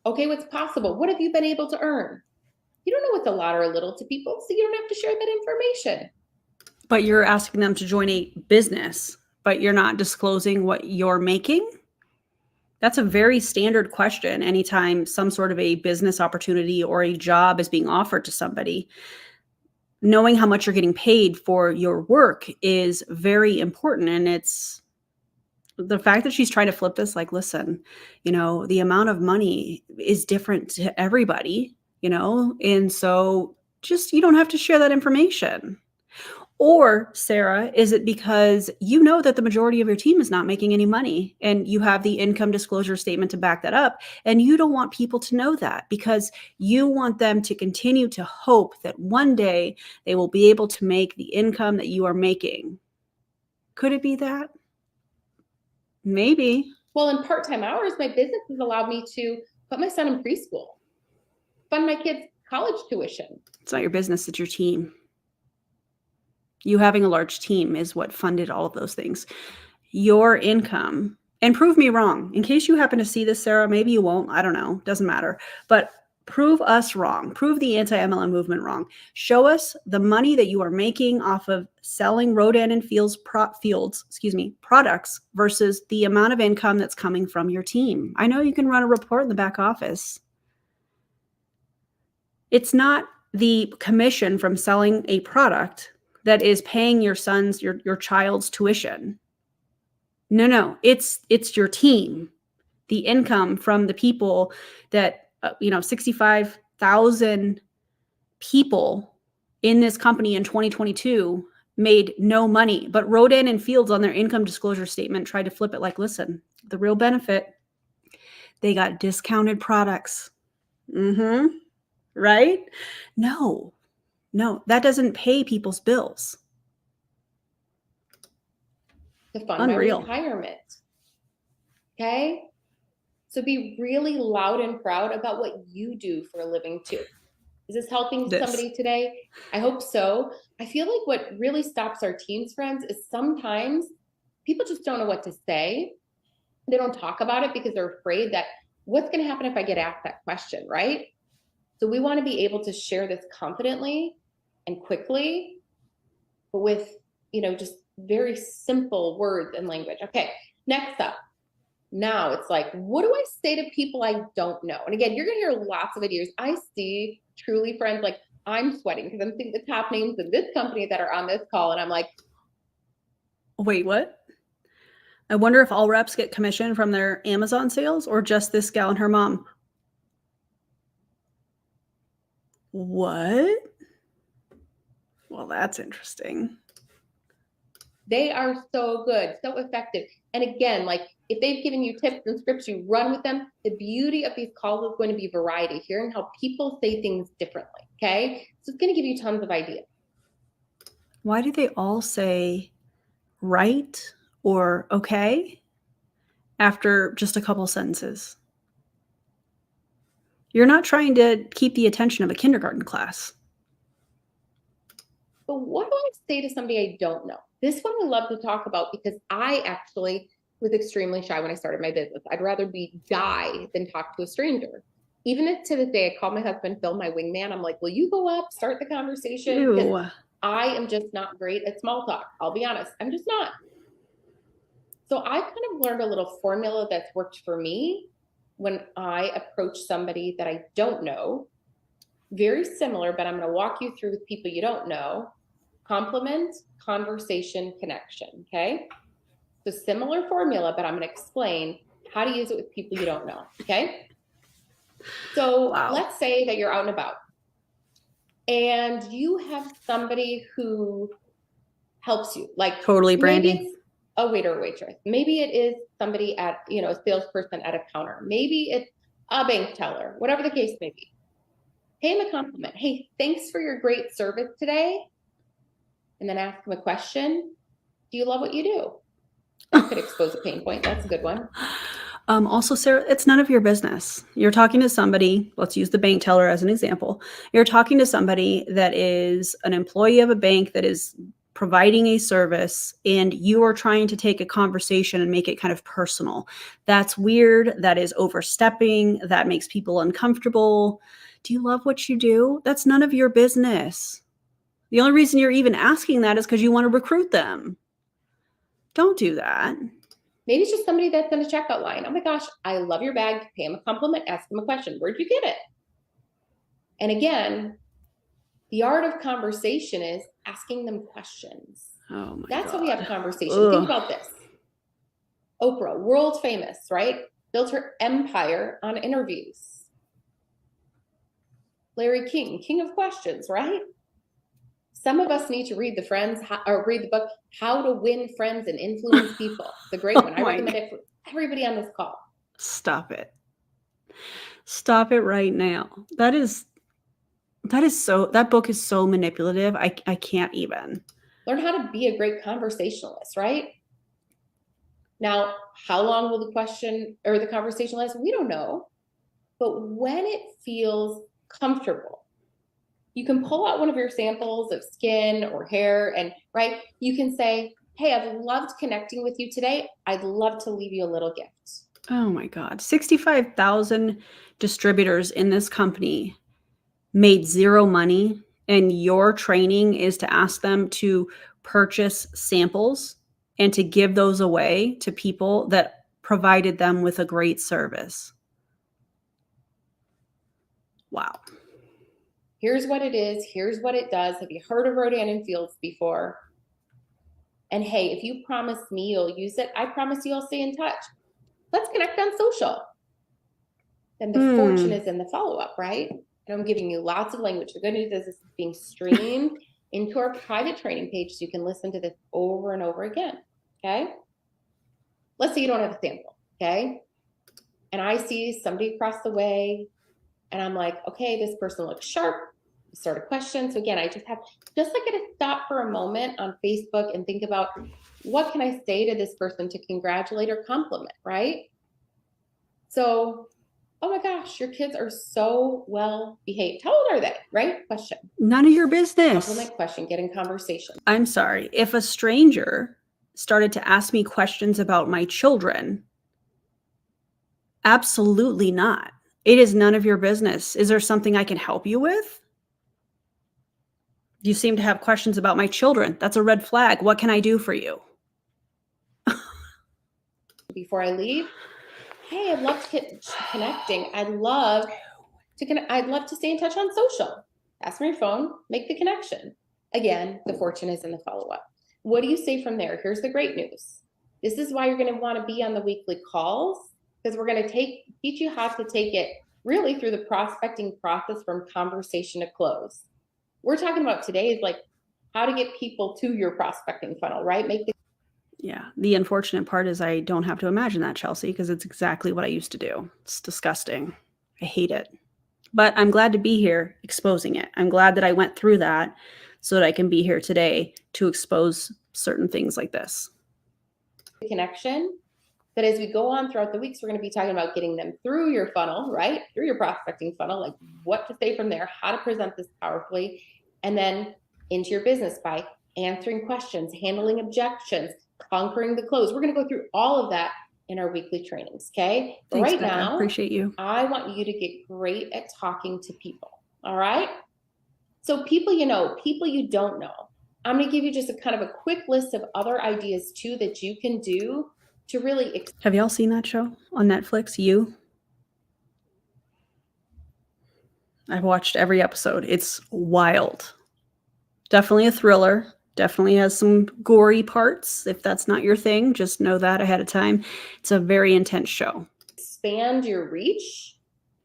Okay, what's possible? What have you been able to earn? You don't know what's a lot or a little to people, so you don't have to share that information. But you're asking them to join a business, but you're not disclosing what you're making? That's a very standard question anytime some sort of a business opportunity or a job is being offered to somebody. Knowing how much you're getting paid for your work is very important. And it's the fact that she's trying to flip this, like, listen, the amount of money is different to everybody, and so just you don't have to share that information. Or, Sarah, is it because you know that the majority of your team is not making any money and you have the income disclosure statement to back that up, and you don't want people to know that because you want them to continue to hope that one day they will be able to make the income that you are making? Could it be that? Maybe. Well, in part-time hours, my business has allowed me to put my son in preschool, fund my kids' college tuition. It's not your business, it's your team. You having a large team is what funded all of those things. Your income, and prove me wrong. In case you happen to see this, Sarah, maybe you won't. I don't know. Doesn't matter. But prove us wrong. Prove the anti-MLM movement wrong. Show us the money that you are making off of selling Rodan and Fields products versus the amount of income that's coming from your team. I know you can run a report in the back office. It's not the commission from selling a product that is paying your child's tuition. No, it's your team. The income from the people that 65,000 people in this company in 2022 made no money, but Rodan and Fields on their income disclosure statement tried to flip it like, listen, the real benefit, they got discounted products. Right? No, that doesn't pay people's bills. To fund Unreal. my retirement. Okay? So be really loud and proud about what you do for a living too. Is this helping somebody today? I hope so. I feel like what really stops our teams, friends, is sometimes people just don't know what to say. They don't talk about it because they're afraid that what's going to happen if I get asked that question, right? So we want to be able to share this confidently and quickly, but with, just very simple words and language. Okay, next up. Now it's like, what do I say to people I don't know? And again, you're going to hear lots of ideas. I see truly, friends, like I'm sweating because I'm seeing the top names of this company that are on this call. And I'm like, wait, what? I wonder if all reps get commission from their Amazon sales or just this gal and her mom. What? Well, that's interesting. They are so good, so effective. And again, like if they've given you tips and scripts, you run with them. The beauty of these calls is going to be variety, hearing how people say things differently. Okay. So it's going to give you tons of ideas. Why do they all say right or okay after just a couple sentences? You're not trying to keep the attention of a kindergarten class. But what do I say to somebody I don't know? This one I love to talk about because I actually was extremely shy when I started my business. I'd rather be shy than talk to a stranger. Even to this day, I call my husband Phil, my wingman. I'm like, will you go up, start the conversation? Ew. I am just not great at small talk. I'll be honest. I'm just not. So I kind of learned a little formula that's worked for me when I approach somebody that I don't know. Very similar, but I'm going to walk you through with people you don't know. Compliment, conversation, connection. Okay. So similar formula, but I'm going to explain how to use it with people you don't know. Okay. So Let's say that you're out and about and you have somebody who helps you, like totally Brandy. A waiter or waitress. Maybe it is somebody at, a salesperson at a counter. Maybe it's a bank teller, whatever the case may be. Pay him a compliment. Hey, thanks for your great service today. And then ask them a question. Do you love what you do? That could expose a pain point. That's a good one. Also, Sarah, it's none of your business. You're talking to somebody, let's use the bank teller as an example. You're talking to somebody that is an employee of a bank that is providing a service, and you are trying to take a conversation and make it kind of personal. That's weird. That is overstepping. That makes people uncomfortable. Do you love what you do? That's none of your business. The only reason you're even asking that is because you want to recruit them. Don't do that. Maybe it's just somebody that's in a checkout line. Oh my gosh, I love your bag. Pay him a compliment, ask him a question. Where'd you get it? And again, the art of conversation is asking them questions. Oh my That's God. how we have conversation. Ugh. Think about this. Oprah, world famous, right? Built her empire on interviews. Larry King, king of questions, right? Some of us need to read read the book, How to Win Friends and Influence People. It's a great one. I recommend it for everybody on this call. Stop it. Stop it right now. That book is so manipulative. I can't even. Learn how to be a great conversationalist, right? Now, how long will the question or the conversation last? We don't know. But when it feels comfortable, you can pull out one of your samples of skin or hair and, right, you can say, hey, I've loved connecting with you today. I'd love to leave you a little gift. Oh my God. 65,000 distributors in this company made zero money, and your training is to ask them to purchase samples and to give those away to people that provided them with a great service. Wow. Here's what it is. Here's what it does. Have you heard of Rodan and Fields before? And hey, if you promise me you'll use it, I promise you I'll stay in touch. Let's connect on social. Then the fortune is in the follow-up, right? And I'm giving you lots of language. The good news is this is being streamed into our private training page so you can listen to this over and over again, okay? Let's say you don't have a sample, okay? And I see somebody across the way and I'm like, okay, this person looks sharp. Start a question. So again, I just like to stop for a moment on Facebook and think about what can I say to this person to congratulate or compliment, right? So, oh my gosh, your kids are so well behaved. How old are they, right? Question. None of your business. Compliment, question, get in conversation. I'm sorry. If a stranger started to ask me questions about my children, absolutely not. It is none of your business. Is there something I can help you with? You seem to have questions about my children. That's a red flag. What can I do for you? Before I leave, hey, I'd love to get connecting. I'd love to stay in touch on social. Ask me your phone, make the connection. Again, the fortune is in the follow-up. What do you say from there? Here's the great news. This is why you're going to want to be on the weekly calls, because we're going to teach you how to take it really through the prospecting process from conversation to close. We're talking about today is like how to get people to your prospecting funnel, right? Yeah. The unfortunate part is I don't have to imagine that, Chelsea, because it's exactly what I used to do. It's disgusting. I hate it. But I'm glad to be here exposing it. I'm glad that I went through that so that I can be here today to expose certain things like this. Connection. But as we go on throughout the weeks, we're going to be talking about getting them through your funnel, right? Through your prospecting funnel, like what to say from there, how to present this powerfully, and then into your business by answering questions, handling objections, conquering the close. We're going to go through all of that in our weekly trainings, okay? Thanks, Right Becca. now, Appreciate you. I want you to get great at talking to people, all right? So people you know, people you don't know. I'm going to give you just a kind of a quick list of other ideas too that you can do to really... Have y'all seen that show on Netflix, You? I've watched every episode. It's wild. Definitely a thriller. Definitely has some gory parts. If that's not your thing, just know that ahead of time. It's a very intense show. Expand your reach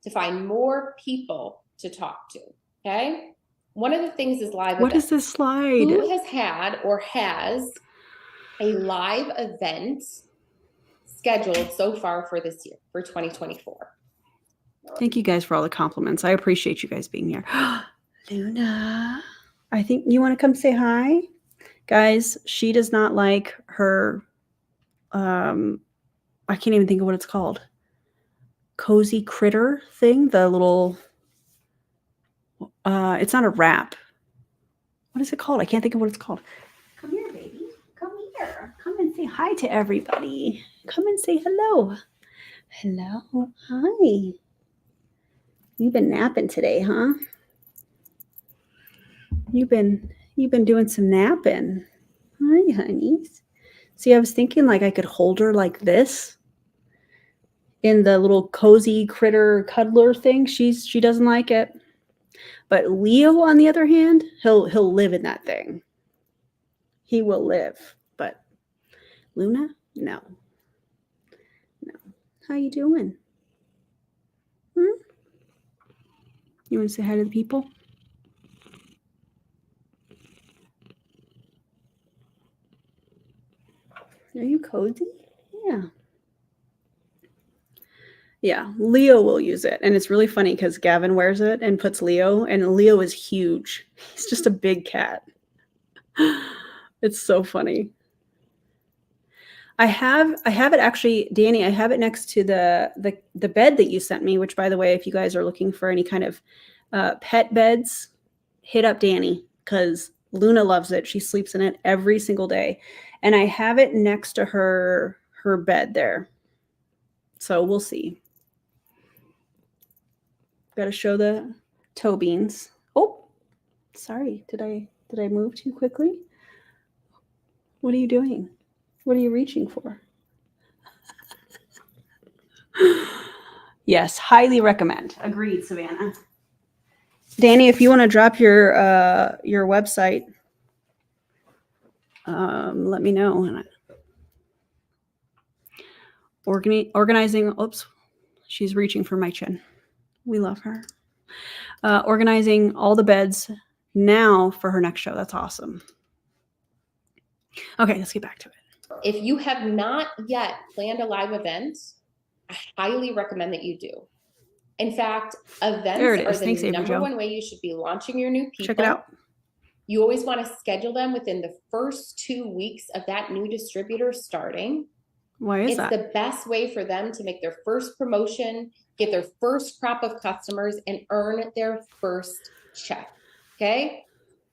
to find more people to talk to, okay? One of the things is live events. What is this slide? Who has had or has a live event scheduled so far for this year, for 2024? Thank you guys for all the compliments. I appreciate you guys being here. Luna, I think you want to come say hi? Guys, she does not like her, I can't even think of what it's called. Cozy critter thing, the little, it's not a wrap. What is it called? I can't think of what it's called. Come here, baby. Come here. Come and say hi to everybody. Come and say hello. Hello. Hi. You've been napping today, huh? You've been doing some napping. Hi, honeys. See, I was thinking like I could hold her like this in the little cozy critter cuddler thing. She doesn't like it. But Leo, on the other hand, he'll live in that thing. He will live. But Luna, no. No. How you doing? Hmm? You want to say hi to the people? Are you cozy? Yeah. Yeah, Leo will use it. And it's really funny because Gavin wears it and puts Leo, and Leo is huge. He's just a big cat. It's so funny. I have it actually, Danny, I have it next to the bed that you sent me, which, by the way, if you guys are looking for any kind of pet beds, hit up Danny because Luna loves it. She sleeps in it every single day. And I have it next to her bed there. So we'll see. Got to show the toe beans. Oh, sorry. Did I move too quickly? What are you doing? What are you reaching for? Yes, highly recommend. Agreed, Savannah. Danny, if you want to drop your website, let me know. Organizing. Oops, she's reaching for my chin. We love her. Organizing all the beds now for her next show. That's awesome. Okay, let's get back to it. If you have not yet planned a live event, I highly recommend that you do. In fact, events are the number one way you should be launching your new people. Check it out. You always want to schedule them within the first 2 weeks of that new distributor starting. Why is that? It's the best way for them to make their first promotion, get their first crop of customers, and earn their first check. Okay?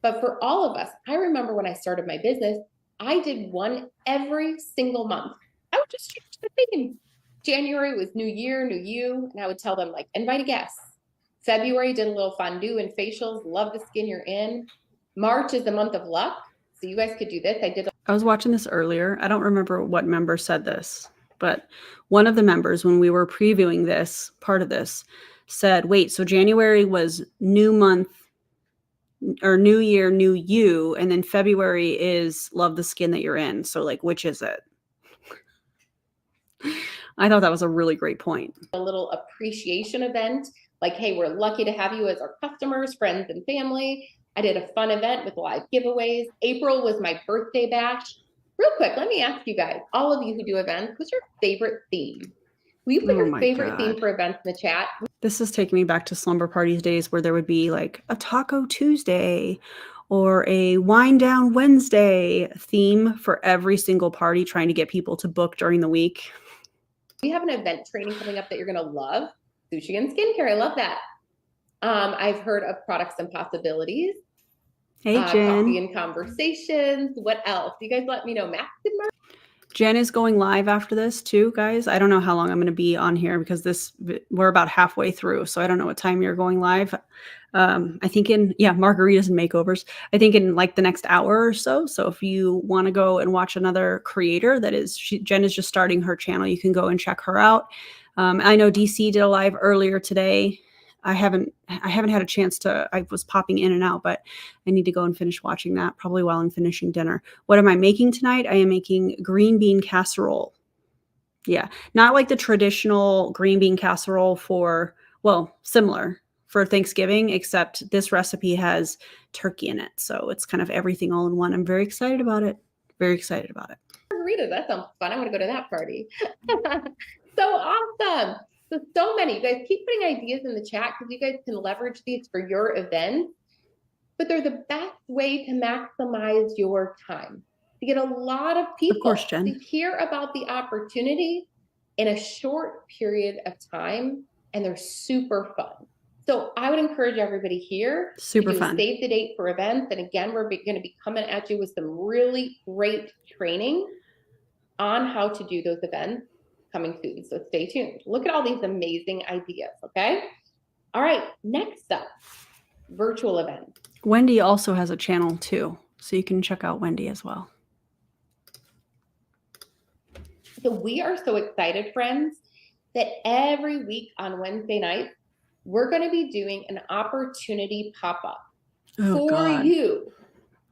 But for all of us, I remember when I started my business, I did one every single month. I would just change the theme. January was new year, new you, and I would tell them, like, invite a guest. February did a little fondue and facials, love the skin you're in. March is the month of luck, so you guys could do this. I was watching this earlier. I don't remember what member said this, but one of the members, when we were previewing this, part of this, said, wait, so January was new month or new year, new you, and then February is love the skin that you're in. So like, which is it? I thought that was a really great point. A little appreciation event, like, hey, we're lucky to have you as our customers, friends, and family. I did a fun event with live giveaways. April was my birthday bash. Real quick, let me ask you guys, all of you who do events, what's your favorite theme? Will you put your favorite theme for events in the chat? This is taking me back to slumber parties days where there would be like a Taco Tuesday or a Wind Down Wednesday theme for every single party, trying to get people to book during the week. We have an event training coming up that you're going to love. Sushi and skincare. I love that. I've heard of products and possibilities. Hey, Jen. Coffee and conversations. What else? You guys let me know. Max and Mark. Jen is going live after this too, guys. I don't know how long I'm going to be on here because we're about halfway through. So I don't know what time you're going live. I think margaritas and makeovers. I think in like the next hour or so. So if you want to go and watch another creator, Jen is just starting her channel. You can go and check her out. I know DC did a live earlier today. I haven't had a chance to. I was popping in and out, but I need to go and finish watching that probably while I'm finishing dinner. What am I making tonight? I am making green bean casserole. Yeah, not like the traditional green bean casserole similar for Thanksgiving, except this recipe has turkey in it. So it's kind of everything all in one. I'm very excited about it. Very excited about it. Margarita, that sounds fun. I want to go to that party. So awesome. So many. You guys keep putting ideas in the chat because you guys can leverage these for your events, but they're the best way to maximize your time. To get a lot of people to hear about the opportunity in a short period of time, and they're super fun. So I would encourage everybody here to fun. Save the date for events. And again, we're going to be coming at you with some really great training on how to do those events coming soon. So stay tuned. Look at all these amazing ideas, okay? All right, next up, virtual events. Wendy also has a channel too, so you can check out Wendy as well. So we are so excited, friends, that every week on Wednesday night, we're going to be doing an opportunity pop-up for you.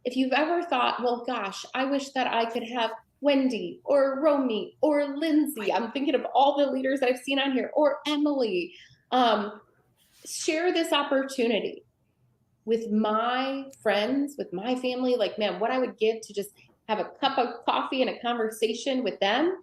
If you've ever thought, well, gosh, I wish that I could have Wendy or Romy or Lindsay. I'm thinking of all the leaders that I've seen on here, or Emily. Share this opportunity with my friends, with my family. Like, man, what I would give to just have a cup of coffee and a conversation with them.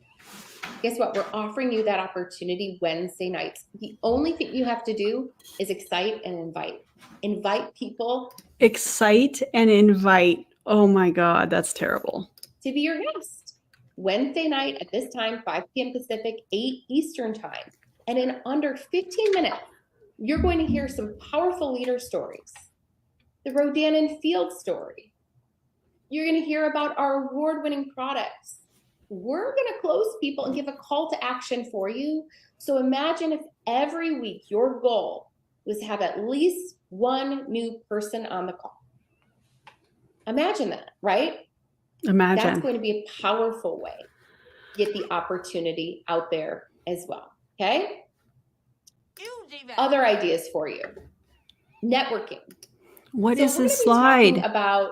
Guess what? We're offering you that opportunity Wednesday nights. The only thing you have to do is excite and invite. Invite people. Excite and invite. Oh my God, that's terrible. To be your guest. Wednesday night at this time, 5 p.m. Pacific, 8 Eastern time. And in under 15 minutes, you're going to hear some powerful leader stories. The Rodan and Fields story. You're going to hear about our award-winning products. We're going to close people and give a call to action for you. So imagine if every week your goal was to have at least one new person on the call. Imagine that, right? Imagine. That's going to be a powerful way to get the opportunity out there as well. Okay? Other ideas for you. Networking. What So is we're this gonna be slide? talking about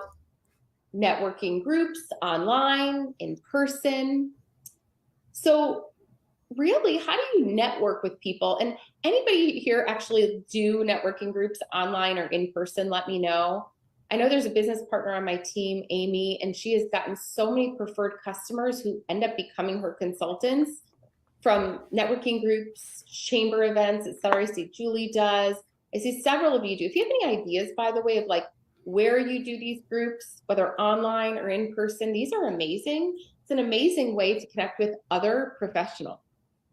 networking groups, online, in person. So really, how do you network with people? And anybody here actually do networking groups online or in person, let me know. I know there's a business partner on my team, Amy, and she has gotten so many preferred customers who end up becoming her consultants from networking groups, chamber events, etc. I see Julie does. I see several of you do. If you have any ideas, by the way, of like where you do these groups, whether online or in person, these are amazing. It's an amazing way to connect with other professionals.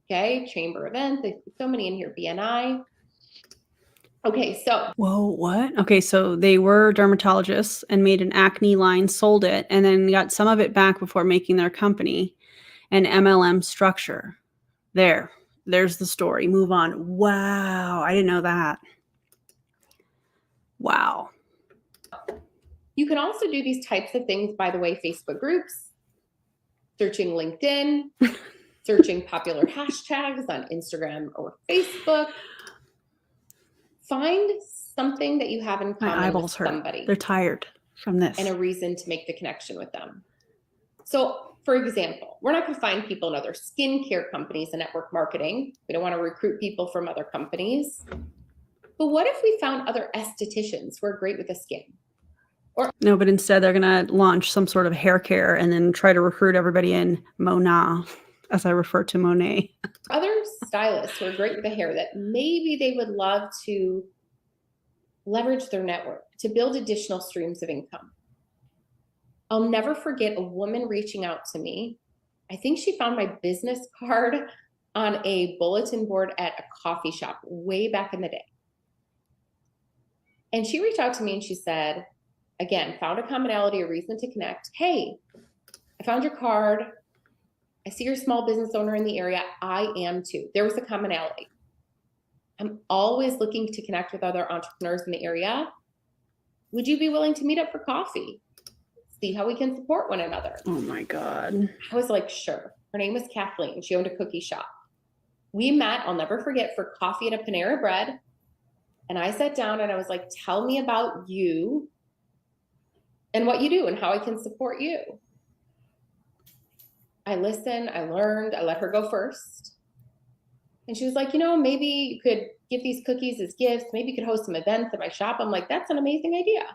Okay, chamber events, there's so many in here, BNI. Okay, so. Whoa, what? Okay, so they were dermatologists and made an acne line, sold it, and then got some of it back before making their company, an MLM structure. There's the story. Move on. Wow, I didn't know that. Wow. You can also do these types of things, by the way, Facebook groups, searching LinkedIn, searching popular hashtags on Instagram or Facebook. Find something that you have in My common eyeballs with hurt. somebody. They're tired from this. And a reason to make the connection with them. So, for example, we're not going to find people in other skincare companies and network marketing. We don't want to recruit people from other companies. But what if we found other estheticians who are great with the skin? No, but instead they're going to launch some sort of hair care and then try to recruit everybody in Mona, as I refer to Monet. Other stylists who are great with the hair that maybe they would love to leverage their network to build additional streams of income. I'll never forget a woman reaching out to me. I think she found my business card on a bulletin board at a coffee shop way back in the day. And she reached out to me and she said, again, found a commonality, a reason to connect. Hey, I found your card. I see you're a small business owner in the area. I am too. There was a commonality. I'm always looking to connect with other entrepreneurs in the area. Would you be willing to meet up for coffee? See how we can support one another. Oh my God. I was like, sure. Her name was Kathleen. She owned a cookie shop. We met, I'll never forget, for coffee and a Panera Bread. And I sat down and I was like, tell me about you and what you do and how I can support you. I listened, I learned, I let her go first. And she was like, maybe you could give these cookies as gifts. Maybe you could host some events at my shop. I'm like, that's an amazing idea.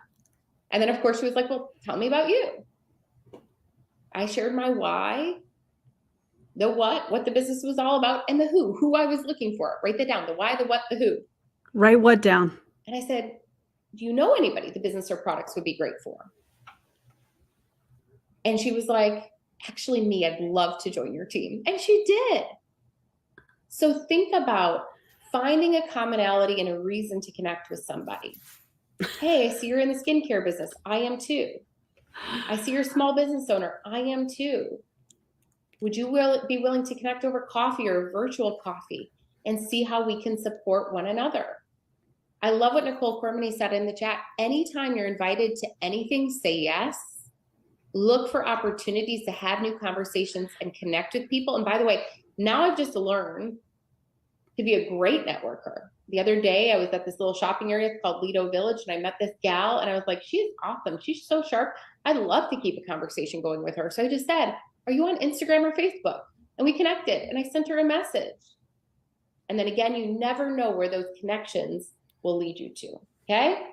And then of course she was like, well, tell me about you. I shared my why, the what the business was all about, and the who I was looking for. Write that down, the why, the what, the who. Write what down? And I said, do you know anybody the business or products would be great for? And she was like, actually me, I'd love to join your team. And she did. So think about finding a commonality and a reason to connect with somebody. Hey, I see you're in the skincare business. I am too. I see you're a small business owner. I am too. Would you be willing to connect over coffee or virtual coffee and see how we can support one another? I love what Nicole Cormany said in the chat. Anytime you're invited to anything, say yes. Look for opportunities to have new conversations and connect with people. And by the way, now I've just learned to be a great networker. The other day, I was at this little shopping area called Lido Village, and I met this gal, and I was like, she's awesome. She's so sharp. I'd love to keep a conversation going with her. So I just said, are you on Instagram or Facebook? And we connected, and I sent her a message. And then again, you never know where those connections will lead you to, okay?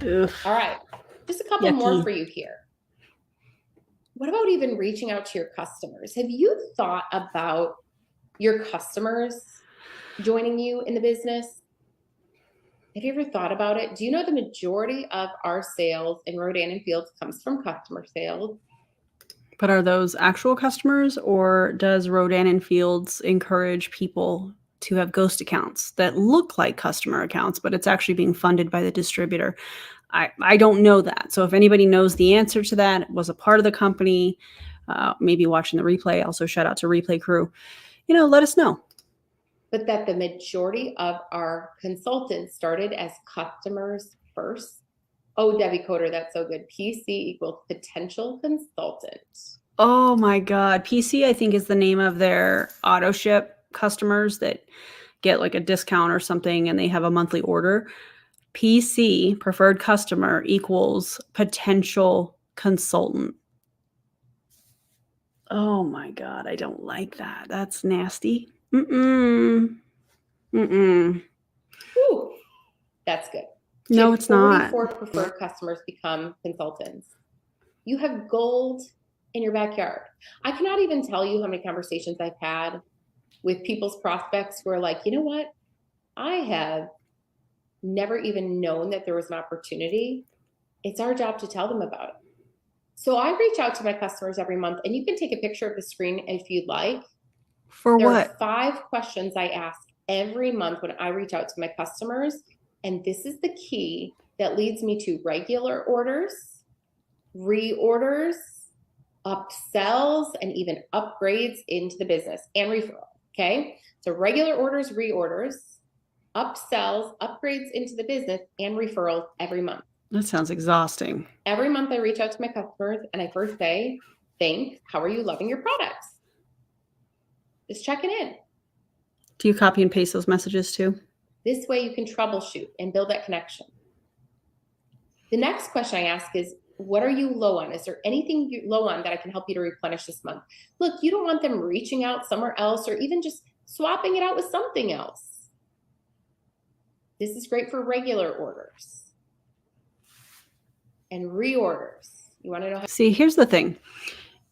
Oof. All right, just a couple Yucky. more for you here. What about even reaching out to your customers? Have you thought about your customers joining you in the business? Have you ever thought about it? Do you know the majority of our sales in Rodan and Fields comes from customer sales? But are those actual customers, or does Rodan and Fields encourage people to have ghost accounts that look like customer accounts, but it's actually being funded by the distributor? I don't know that. So if anybody knows the answer to that, was a part of the company, maybe watching the replay, also shout out to replay crew, let us know. But that the majority of our consultants started as customers first. Oh, Debbie Coder, that's so good. PC equals potential consultant. Oh my God. PC, I think, is the name of their auto ship customers that get like a discount or something and they have a monthly order. PC, preferred customer, equals potential consultant. Oh my God. I don't like that. That's nasty. Mm-mm. Ooh, that's good. No, it's not. 44 preferred customers become consultants. You have gold in your backyard. I cannot even tell you how many conversations I've had with people's prospects who are like, you know what? I have never even known that there was an opportunity. It's our job to tell them about it. So I reach out to my customers every month, and you can take a picture of the screen if you'd like. For There what? are 5 questions I ask every month when I reach out to my customers. And this is the key that leads me to regular orders, reorders, upsells, and even upgrades into the business and referral. Okay. So regular orders, reorders, upsells, upgrades into the business, and referrals every month. That sounds exhausting. Every month I reach out to my customers and I first say, thanks. How are you loving your products? Just checking in. Do you copy and paste those messages too? This way you can troubleshoot and build that connection. The next question I ask is, what are you low on? Is there anything you're low on that I can help you to replenish this month? Look, you don't want them reaching out somewhere else or even just swapping it out with something else. This is great for regular orders and reorders. You want to know how? See, here's the thing.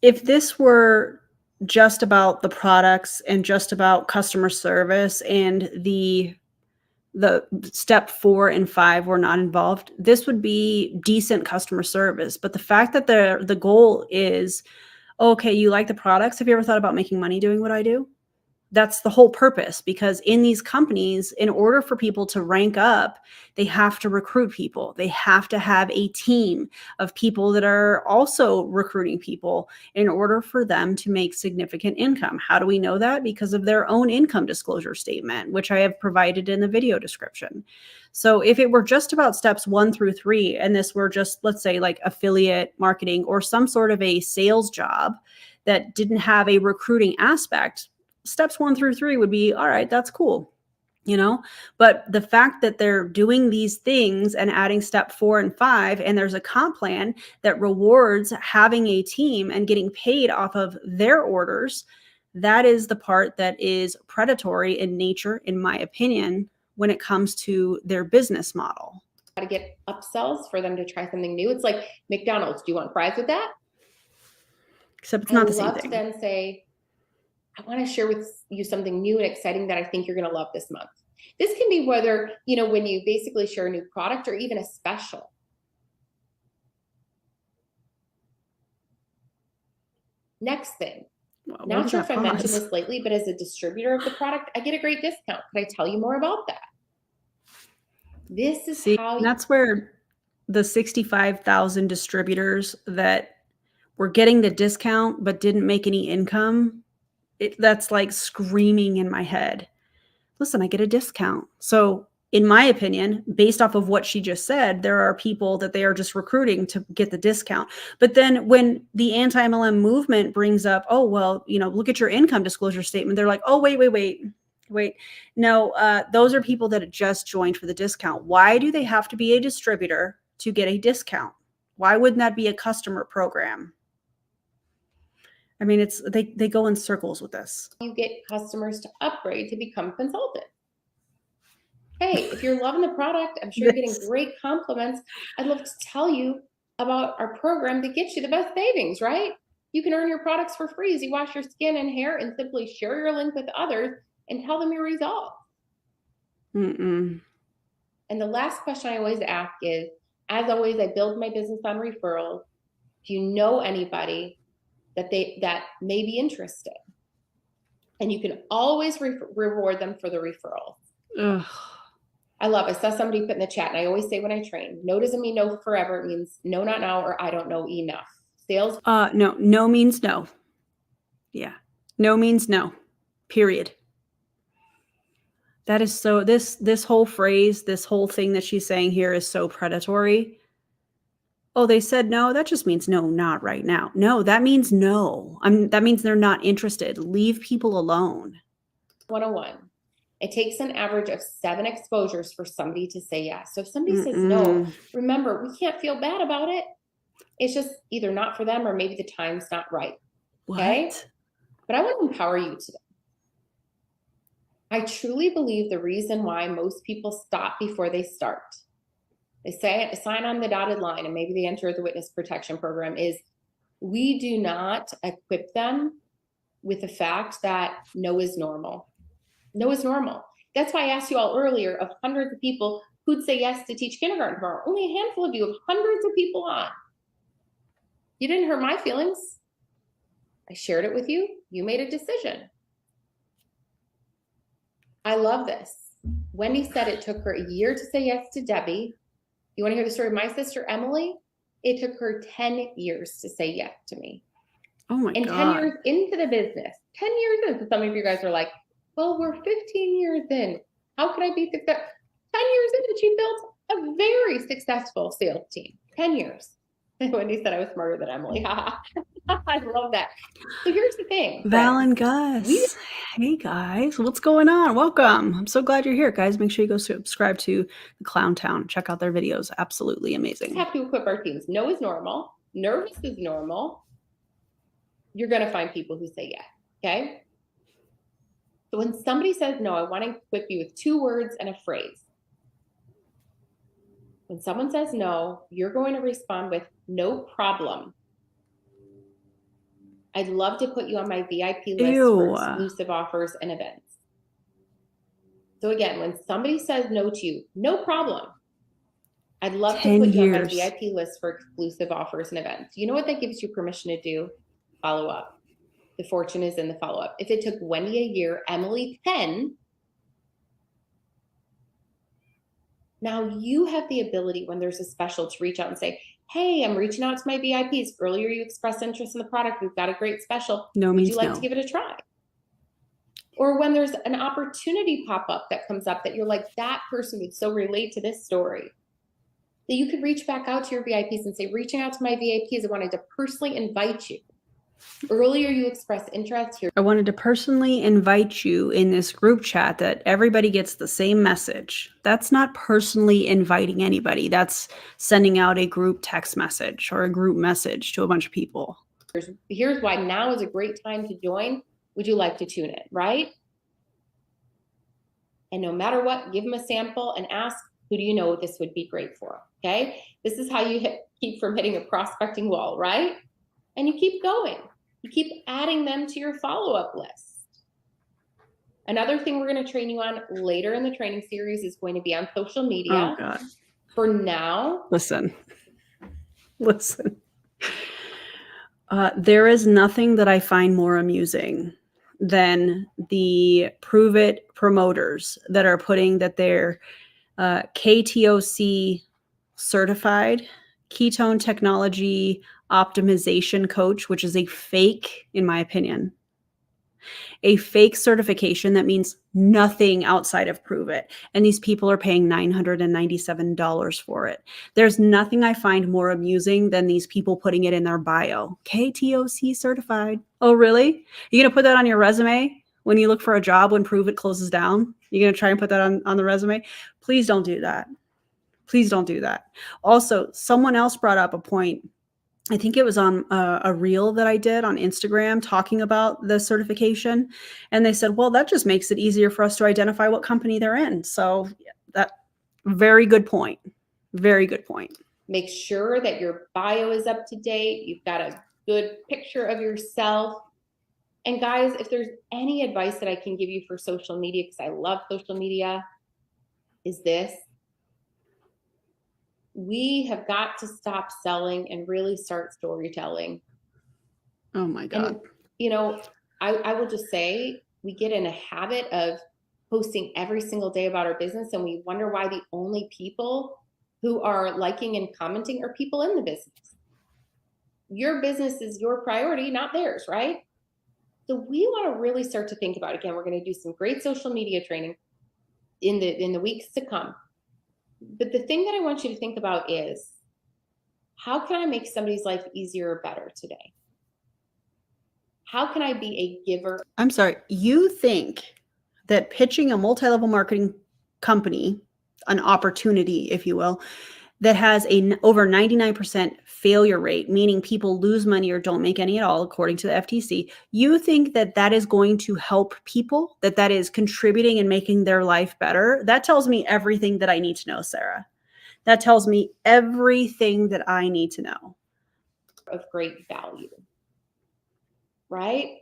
If this were just about the products and just about customer service and the step 4 and 5 were not involved, this would be decent customer service. But the fact that the goal is, okay, you like the products. Have you ever thought about making money doing what I do? That's the whole purpose, because in these companies, in order for people to rank up, they have to recruit people. They have to have a team of people that are also recruiting people in order for them to make significant income. How do we know that? Because of their own income disclosure statement, which I have provided in the video description. So if it were just about steps 1 through 3, and this were just, let's say, like affiliate marketing or some sort of a sales job that didn't have a recruiting aspect, steps 1 through 3 would be, all right, that's cool, but the fact that they're doing these things and adding step 4 and 5, and there's a comp plan that rewards having a team and getting paid off of their orders, that is the part that is predatory in nature, in my opinion, when it comes to their business model. To get upsells for them to try something new. It's like McDonald's. Do you want fries with that? Except it's not the same love thing. to then say, I want to share with you something new and exciting that I think you're going to love this month. This can be whether, when you basically share a new product or even a special. Next thing. Well, Not sure if I mentioned this lately, but as a distributor of the product, I get a great discount. Could I tell you more about that? This is how that's where the 65,000 distributors that were getting the discount but didn't make any income, that's like screaming in my head. Listen, I get a discount. So in my opinion, based off of what she just said, there are people that they are just recruiting to get the discount. But then when the anti-MLM movement brings up, oh, well, look at your income disclosure statement, they're like, oh, wait. No, those are people that just joined for the discount. Why do they have to be a distributor to get a discount? Why wouldn't that be a customer program? I mean, they go in circles with this. You get customers to upgrade to become consultants. Hey, if you're loving the product, I'm sure you're getting great compliments. I'd love to tell you about our program that gets you the best savings, right? You can earn your products for free as you wash your skin and hair and simply share your link with others and tell them your results. And the last question I always ask is, as always, I build my business on referrals. If you know anybody that may be interested, and you can always reward them for the referral. Ugh. I saw somebody put in the chat, and I always say when I train, no doesn't mean no forever. It means no, not now, or I don't know enough. Sales. No means no. Yeah. No means no. Period. That is so, this whole phrase, this whole thing that she's saying here is so predatory. Oh, they said no. That just means no, not right now. No, that means no. That means they're not interested. Leave people alone. 101. It takes an average of 7 exposures for somebody to say yes. So if somebody says no, remember, we can't feel bad about it. It's just either not for them or maybe the time's not right. Okay? What? But I want to empower you today. I truly believe the reason why most people stop before they start, they say sign on the dotted line and maybe they enter the witness protection program, is we do not equip them with the fact that no is normal. No is normal. That's why I asked you all earlier of hundreds of people who'd say yes to teach kindergarten tomorrow. Only a handful of you have hundreds of people on. You didn't hurt my feelings. I shared it with you. You made a decision. I love this. Wendy said it took her a year to say yes to Debbie. You want to hear the story of my sister, Emily? It took her 10 years to say yes to me. Oh my God. And 10 years into the business, 10 years in. Some of you guys are like, well, we're 15 years in. How could I be successful? 10 years in, she built a very successful sales team. 10 years. Wendy said I was smarter than Emily. I love that. So here's the thing. Val and Gus. Hey guys, what's going on? Welcome. I'm so glad you're here, guys. Make sure you go subscribe to the Clown Town. Check out their videos. Absolutely amazing. We have to equip our teams. No is normal. Nervous is normal. You're going to find people who say yes. Okay. So when somebody says no, I want to equip you with 2 words and a phrase. When someone says no, you're going to respond with no problem. I'd love to put you on my VIP list for exclusive offers and events. So again, when somebody says no to you, no problem. I'd love to put you on my VIP list for exclusive offers and events. You know what that gives you permission to do? Follow up. The fortune is in the follow-up. If it took Wendy a year, Emily 10, now you have the ability when there's a special to reach out and say, hey, I'm reaching out to my VIPs. Earlier you expressed interest in the product. We've got a great special. Would you like to give it a try? Or when there's an opportunity pop up that comes up that you're like, that person would so relate to this story, that you could reach back out to your VIPs and say, reaching out to my VIPs, I wanted to personally invite you. Earlier, you expressed interest here. I wanted to personally invite you in this group chat that everybody gets the same message. That's not personally inviting anybody. That's sending out a group text message or a group message to a bunch of people. Here's why now is a great time to join. Would you like to tune in, right? And no matter what, give them a sample and ask, who do you know this would be great for? Okay. This is how you keep from hitting a prospecting wall, right? And you keep going. You keep adding them to your follow-up list. Another thing we're going to train you on later in the training series is going to be on social media. Oh, God. For now. Listen. There is nothing that I find more amusing than the Prove It promoters that are putting that they're KTOC certified, ketone technology optimization coach, which is a fake, in my opinion. A fake certification that means nothing outside of Prove It. And these people are paying $997 for it. There's nothing I find more amusing than these people putting it in their bio. KTOC certified. Oh, really? You're going to put that on your resume when you look for a job when Prove It closes down? You're going to try and put that on the resume? Please don't do that. Please don't do that. Also, someone else brought up a point. I think it was on a reel that I did on Instagram talking about the certification. And they said, well, that just makes it easier for us to identify what company they're in. So that very good point. Very good point. Make sure that your bio is up to date. You've got a good picture of yourself. And guys, if there's any advice that I can give you for social media, because I love social media, is this. We have got to stop selling and really start storytelling. Oh my God. And, you know, I will just say we get in a habit of posting every single day about our business, and we wonder why the only people who are liking and commenting are people in the business. Your business is your priority, not theirs, right? So we want to really start to think about, again, we're going to do some great social media training in the weeks to come. But the thing that I want you to think about is, how can I make somebody's life easier or better today? How can I be a giver? I'm sorry. You think that pitching a multi-level marketing company, an opportunity, if you will, that has a over 99% failure rate, meaning people lose money or don't make any at all, according to the FTC, you think that that is going to help people, that that is contributing and making their life better? That tells me everything that I need to know, Sarah. That tells me everything that I need to know. Of great value, right?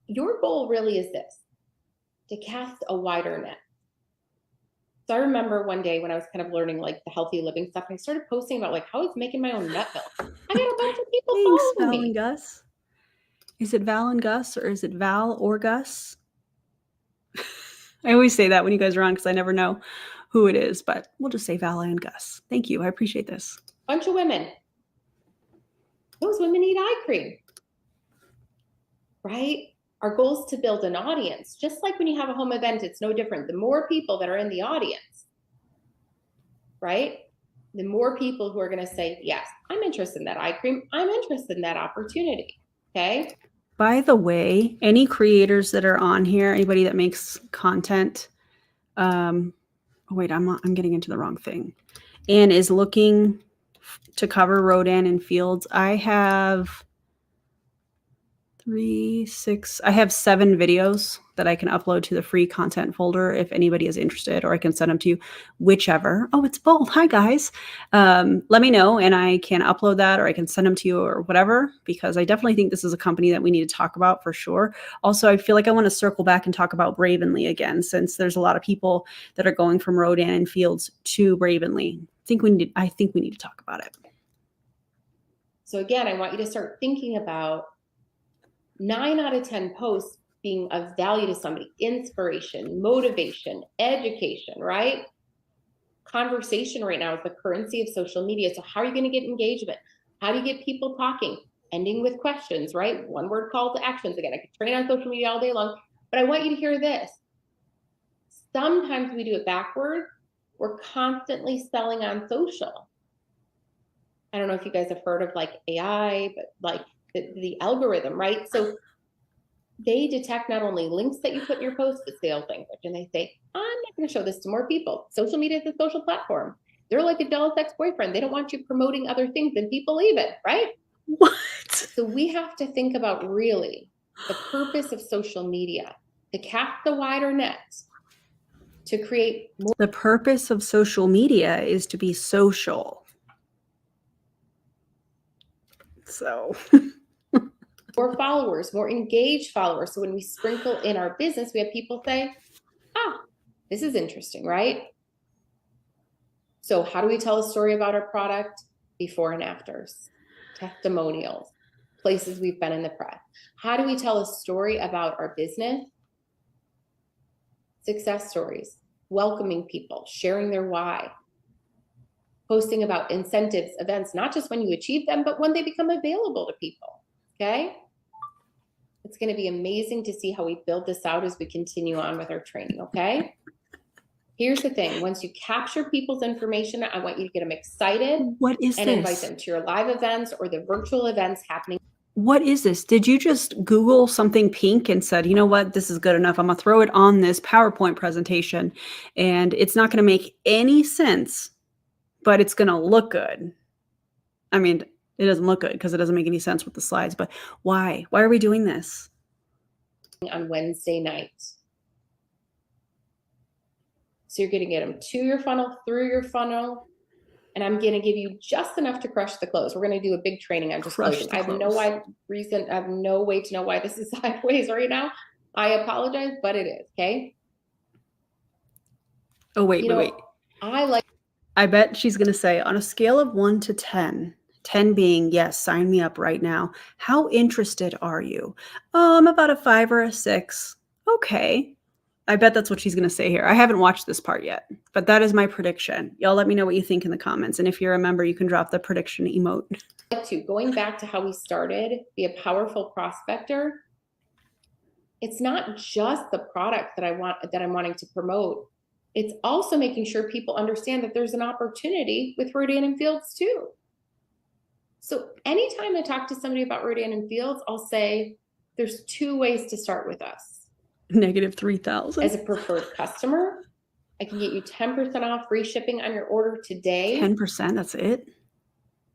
Your goal really is this, to cast a wider net. So I remember one day when I was kind of learning like the healthy living stuff, and I started posting about like how I was making my own nut milk. I got a bunch of people Thanks, following Val me. and Gus. Is it Val and Gus, or is it Val or Gus? I always say that when you guys are on because I never know who it is, but we'll just say Val and Gus. Thank you. I appreciate this. Bunch of women. Those women need eye cream, right? Our goal is to build an audience. Just like when you have a home event, it's no different. The more people that are in the audience, right? The more people who are going to say, yes, I'm interested in that eye cream. I'm interested in that opportunity. Okay. By the way, any creators that are on here, anybody that makes content, oh wait, I'm getting into the wrong thing, and is looking to cover Rodan and Fields. I have 7 videos that I can upload to the free content folder if anybody is interested, or I can send them to you, whichever. Oh, it's both. Hi, guys. Let me know, and I can upload that, or I can send them to you, or whatever, because I definitely think this is a company that we need to talk about for sure. Also, I feel like I want to circle back and talk about Bravenly again, since there's a lot of people that are going from Rodan and Fields to Bravenly. I think we need to talk about it. So again, I want you to start thinking about 9 out of 10 posts being of value to somebody, inspiration, motivation, education, right? Conversation right now is the currency of social media. So how are you going to get engagement? How do you get people talking? Ending with questions, right? One word call to actions. Again, I could train on social media all day long, but I want you to hear this. Sometimes we do it backwards. We're constantly selling on social. I don't know if you guys have heard of like AI, but like the algorithm, right? So they detect not only links that you put in your post, but sales language. And they say, I'm not going to show this to more people. Social media is a social platform. They're like a jealous ex-boyfriend. They don't want you promoting other things and people leave it, right? What? So we have to think about really the purpose of social media, to cast a wider net, to create more. The purpose of social media is to be social. So more followers, more engaged followers. So when we sprinkle in our business, we have people say, this is interesting, right? So how do we tell a story about our product? Before and afters, testimonials, places we've been in the press. How do we tell a story about our business? Success stories, welcoming people, sharing their why, posting about incentives, events, not just when you achieve them, but when they become available to people, okay? It's going to be amazing to see how we build this out as we continue on with our training, okay? Here's the thing. Once you capture people's information, I want you to get them excited What is and invite this? them to your live events or the virtual events happening. What is this? Did you just Google something pink and said, you know what, this is good enough. I'm going to throw it on this PowerPoint presentation and it's not going to make any sense, but it's going to look good. I mean, it doesn't look good because it doesn't make any sense with the slides, but why? Why are we doing this? On Wednesday night. So you're going to get them to your funnel, through your funnel, and I'm going to give you just enough to crush the close. We're going to do a big training on just closing. I have no way to know why this is sideways right now. I apologize, but it is, okay? Oh, wait. I bet she's going to say on a scale of 1 to 10, 10 being, yes, sign me up right now. How interested are you? Oh, I'm about a 5 or a 6. Okay. I bet that's what she's going to say here. I haven't watched this part yet, but that is my prediction. Y'all let me know what you think in the comments. And if you're a member, you can drop the prediction emote. Going back to how we started, be a powerful prospector. It's not just the product that I'm wanting to promote. It's also making sure people understand that there's an opportunity with Rodan and Fields too. So anytime I talk to somebody about Rodan and Fields, I'll say there's 2 ways to start with us. Negative 3,000. As a preferred customer, I can get you 10% off free shipping on your order today. 10%, that's it?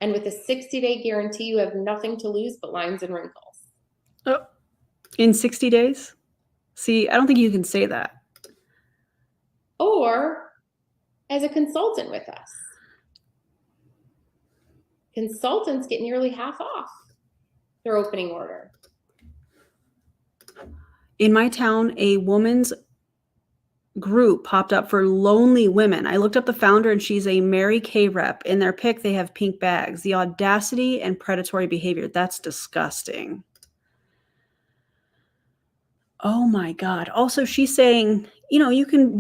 And with a 60-day guarantee, you have nothing to lose but lines and wrinkles. Oh, in 60 days? See, I don't think you can say that. Or as a consultant with us. Consultants get nearly half off their opening order. In my town, a woman's group popped up for lonely women. I looked up the founder and she's a Mary Kay rep. In their pic, they have pink bags. The audacity and predatory behavior. That's disgusting. Oh my God. Also, she's saying, you know, you can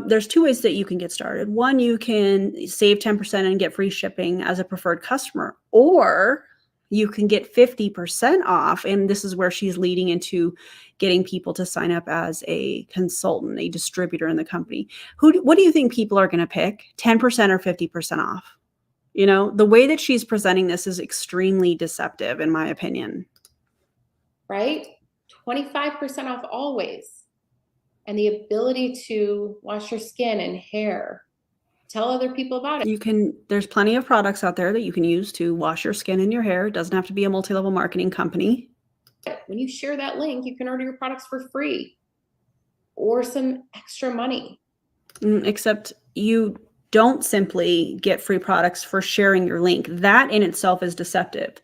there's 2 ways that you can get started. One, you can save 10% and get free shipping as a preferred customer, or you can get 50% off. And this is where she's leading into getting people to sign up as a consultant, a distributor in the company. What do you think people are going to pick? 10% or 50% off? You know, the way that she's presenting this is extremely deceptive, in my opinion. Right? 25% off always. And the ability to wash your skin and hair. Tell other people about it. There's plenty of products out there that you can use to wash your skin and your hair. It doesn't have to be a multi-level marketing company. When you share that link, you can order your products for free or some extra money. Except you don't simply get free products for sharing your link. That in itself is deceptive.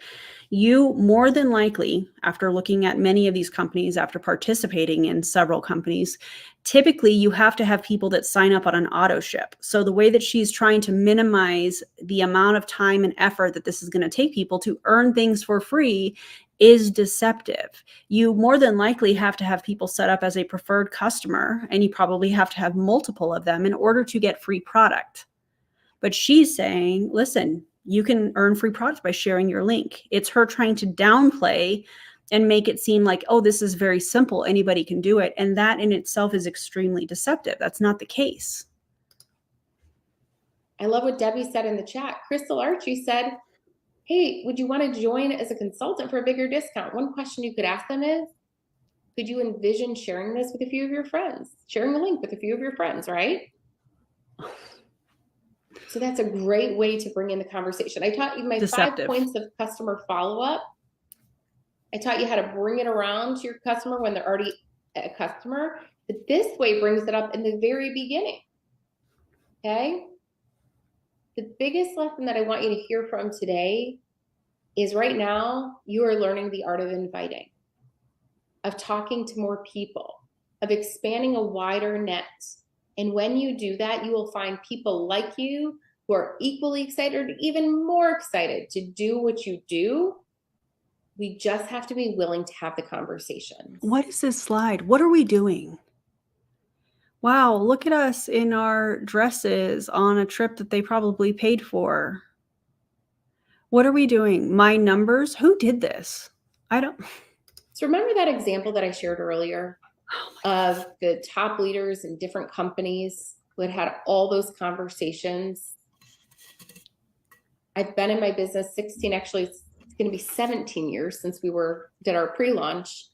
You more than likely, after looking at many of these companies, after participating in several companies, typically you have to have people that sign up on an auto ship. So the way that she's trying to minimize the amount of time and effort that this is going to take people to earn things for free is deceptive. You more than likely have to have people set up as a preferred customer, and you probably have to have multiple of them in order to get free product. But she's saying, listen, you can earn free products by sharing your link. It's her trying to downplay and make it seem like, oh, this is very simple. Anybody can do it. And that in itself is extremely deceptive. That's not the case. I love what Debbie said in the chat. Crystal Archie said, hey, would you want to join as a consultant for a bigger discount? One question you could ask them is, could you envision sharing this with a few of your friends? Sharing the link with a few of your friends, right? So that's a great way to bring in the conversation. I taught you my Deceptive. 5 points of customer follow-up. I taught you how to bring it around to your customer when they're already a customer. But this way brings it up in the very beginning. Okay? The biggest lesson that I want you to hear from today is right now you are learning the art of inviting, of talking to more people, of expanding a wider net. And when you do that, you will find people like you who are equally excited or even more excited to do what you do. We just have to be willing to have the conversation. What is this slide? What are we doing? Wow, look at us in our dresses on a trip that they probably paid for. What are we doing? My numbers? Who did this? So remember that example that I shared earlier of the top leaders in different companies who had all those conversations? I've been in my business 16, actually it's going to be 17 years since we did our pre-launch.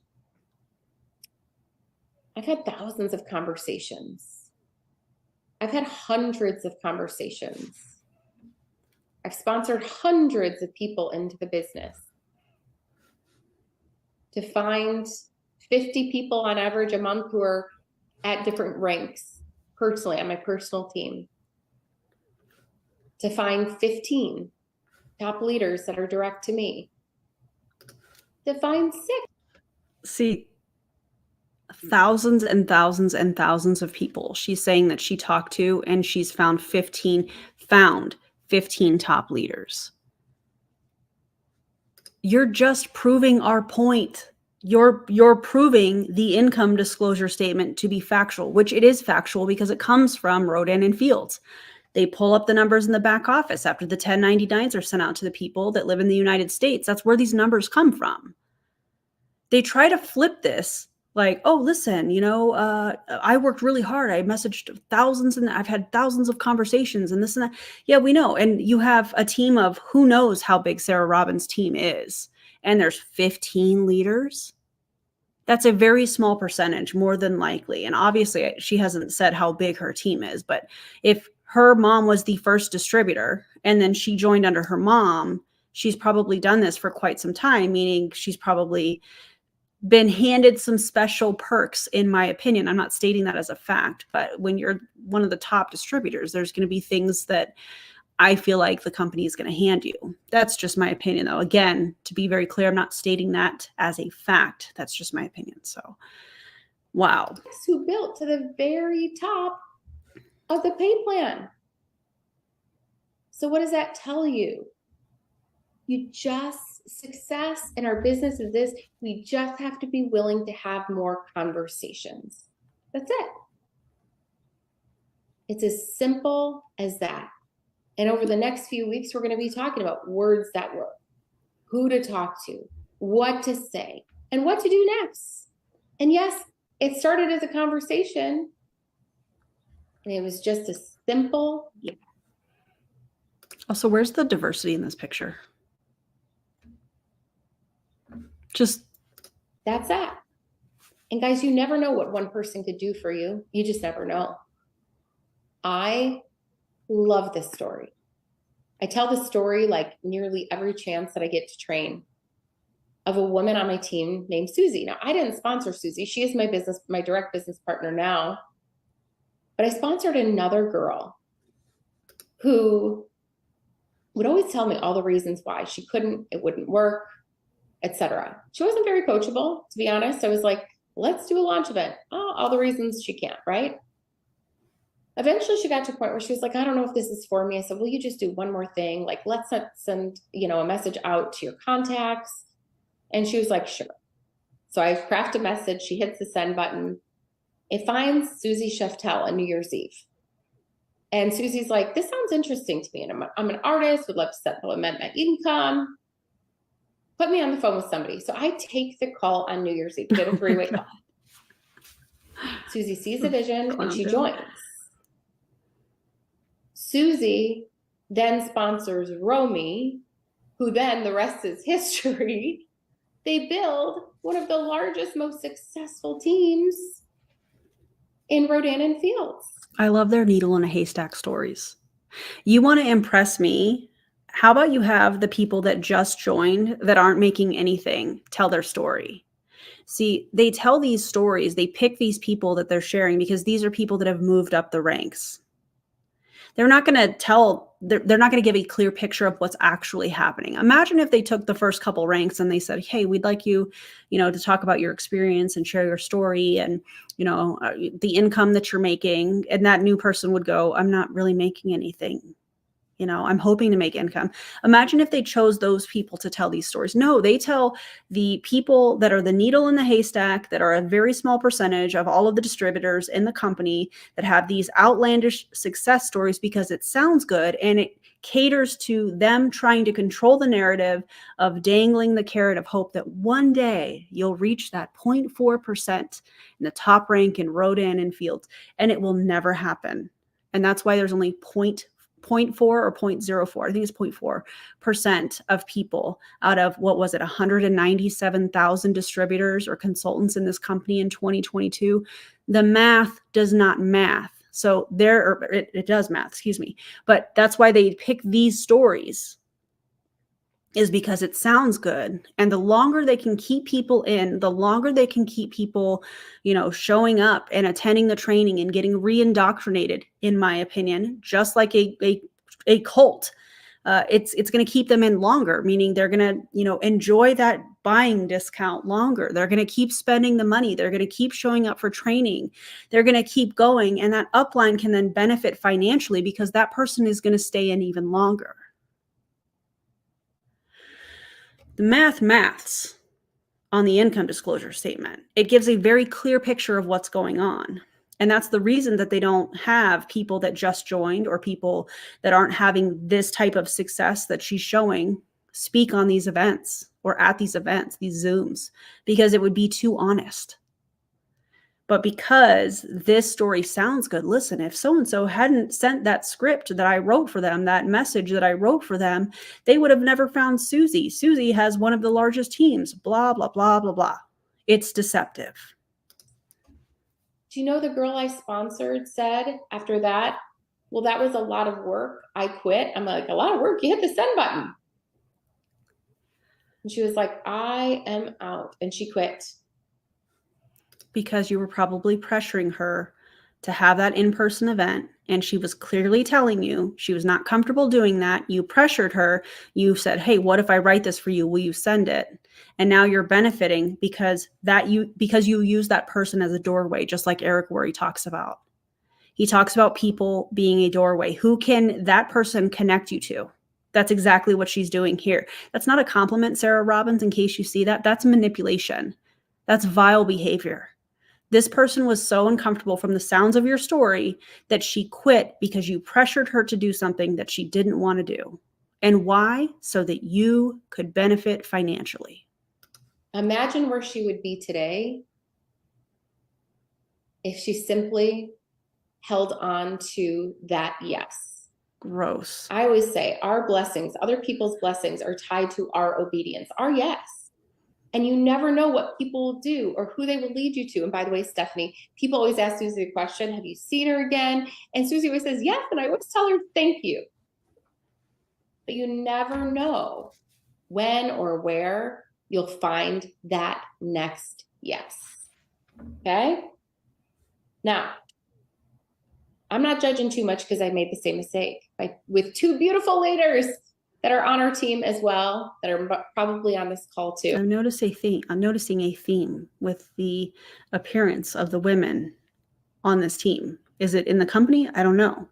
I've had thousands of conversations. I've had hundreds of conversations. I've sponsored hundreds of people into the business. To find 50 people on average a month who are at different ranks personally on my personal team. To find 15 top leaders that are direct to me. To find 6. See, thousands and thousands and thousands of people she's saying that she talked to, and she's found 15 top leaders. You're just proving our point. You're proving the income disclosure statement to be factual, which it is factual because it comes from Rodan and Fields. They pull up the numbers in the back office after the 1099s are sent out to the people that live in the United States. That's where these numbers come from. They try to flip this like, oh, listen, I worked really hard. I messaged thousands and I've had thousands of conversations and this and that. Yeah, we know. And you have a team of who knows how big Sarah Robbins' team is. And there's 15 leaders. That's a very small percentage, more than likely. And obviously she hasn't said how big her team is, but if her mom was the first distributor and then she joined under her mom, she's probably done this for quite some time, meaning she's probably been handed some special perks, in my opinion. I'm not stating that as a fact, but when you're one of the top distributors, there's going to be things that I feel like the company is going to hand you. That's just my opinion, though. Again, to be very clear, I'm not stating that as a fact. That's just my opinion. So, wow. Who built to the very top of the pay plan. So what does that tell you? Success in our business is this: we just have to be willing to have more conversations. That's it. It's as simple as that. And over the next few weeks, we're going to be talking about words that work, who to talk to, what to say, and what to do next. And yes, it started as a conversation, and it was just a simple yeah. Also, where's the diversity in this picture? Just that's that. And guys, you never know what one person could do for you. You just never know. I love this story. I tell this story like nearly every chance that I get to train, of a woman on my team named Susie. Now, I didn't sponsor Susie. She is my direct business partner now. But I sponsored another girl who would always tell me all the reasons why she couldn't, it wouldn't work, etc. She wasn't very coachable, to be honest. I was like, let's do a launch event. Oh, all the reasons she can't, right? Eventually she got to a point where she was like, I don't know if this is for me. I said, will you just do one more thing? Like, let's send, a message out to your contacts. And she was like, sure. So I craft a message. She hits the send button. It finds Susie Sheftel on New Year's Eve. And Susie's like, this sounds interesting to me. And I'm an artist, would love to supplement my income. Put me on the phone with somebody. So I take the call on New Year's Eve, get a three-way call. Susie sees the vision and she joins. Susie then sponsors Romy, who then the rest is history. They build one of the largest, most successful teams in Rodan and Fields. I love their needle in a haystack stories. You want to impress me? How about you have the people that just joined that aren't making anything tell their story? See, they tell these stories. They pick these people that they're sharing because these are people that have moved up the ranks. They're not going to give a clear picture of what's actually happening. Imagine if they took the first couple ranks and they said, hey, we'd like you, to talk about your experience and share your story and, the income that you're making. And that new person would go, I'm not really making anything. You know, I'm hoping to make income. Imagine if they chose those people to tell these stories. No, they tell the people that are the needle in the haystack, that are a very small percentage of all of the distributors in the company that have these outlandish success stories because it sounds good and it caters to them trying to control the narrative of dangling the carrot of hope that one day you'll reach that 0.4% in the top rank in Rodan and Fields, and it will never happen. And that's why there's only 0.4 or 0.04, I think it's 0.4% of people out of, what was it, 197,000 distributors or consultants in this company in 2022. The math does not math. So it does math, excuse me. But that's why they pick these stories, is because it sounds good. And the longer they can keep people in, the longer they can keep people, showing up and attending the training and getting re-indoctrinated, in my opinion, just like a cult. It's going to keep them in longer, meaning they're going to, enjoy that buying discount longer. They're going to keep spending the money. They're going to keep showing up for training. They're going to keep going. And that upline can then benefit financially because that person is going to stay in even longer. The maths on the income disclosure statement, it gives a very clear picture of what's going on. And that's the reason that they don't have people that just joined or people that aren't having this type of success that she's showing speak on these events or at these events, these Zooms, because it would be too honest. But because this story sounds good, listen, if so-and-so hadn't sent that script that I wrote for them, that message that I wrote for them, they would have never found Susie. Susie has one of the largest teams, blah, blah, blah, blah, blah. It's deceptive. Do you know the girl I sponsored said after that, well, that was a lot of work. I quit. I'm like, a lot of work? You hit the send button. And she was like, I am out. And she quit. Because you were probably pressuring her to have that in-person event. And she was clearly telling you she was not comfortable doing that. You pressured her. You said, hey, what if I write this for you? Will you send it? And now you're benefiting because you use that person as a doorway, just like Eric Worre talks about. He talks about people being a doorway. Who can that person connect you to? That's exactly what she's doing here. That's not a compliment, Sarah Robbins, in case you see that. That's manipulation. That's vile behavior. This person was so uncomfortable from the sounds of your story that she quit because you pressured her to do something that she didn't want to do. And why? So that you could benefit financially. Imagine where she would be today if she simply held on to that yes. Gross. I always say our blessings, other people's blessings, are tied to our obedience, our yes. And you never know what people will do or who they will lead you to. And by the way, Stephanie, people always ask Susie the question, have you seen her again? And Susie always says, yes. And I always tell her, thank you. But you never know when or where you'll find that next yes. Okay? Now, I'm not judging too much because I made the same mistake with two beautiful leaders that are on our team as well, that are probably on this call too. I'm noticing a theme with the appearance of the women on this team. Is it in the company? I don't know.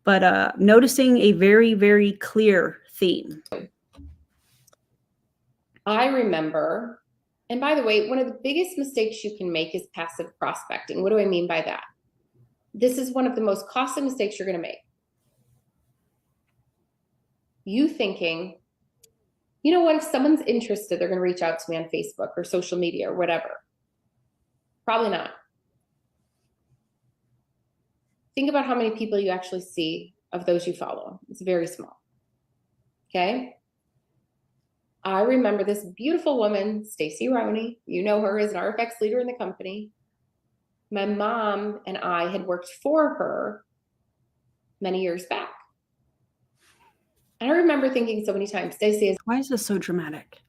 But noticing a very, very clear theme. I remember, and by the way, one of the biggest mistakes you can make is passive prospecting. What do I mean by that? This is one of the most costly mistakes you're going to make. You thinking, you know what, if someone's interested, they're going to reach out to me on Facebook or social media or whatever. Probably not. Think about how many people you actually see of those you follow. It's very small. Okay. I remember this beautiful woman, Stacey Roney. You know her as an RFX leader in the company. My mom and I had worked for her many years back. And I remember thinking so many times, Stacey is— Why is this so dramatic?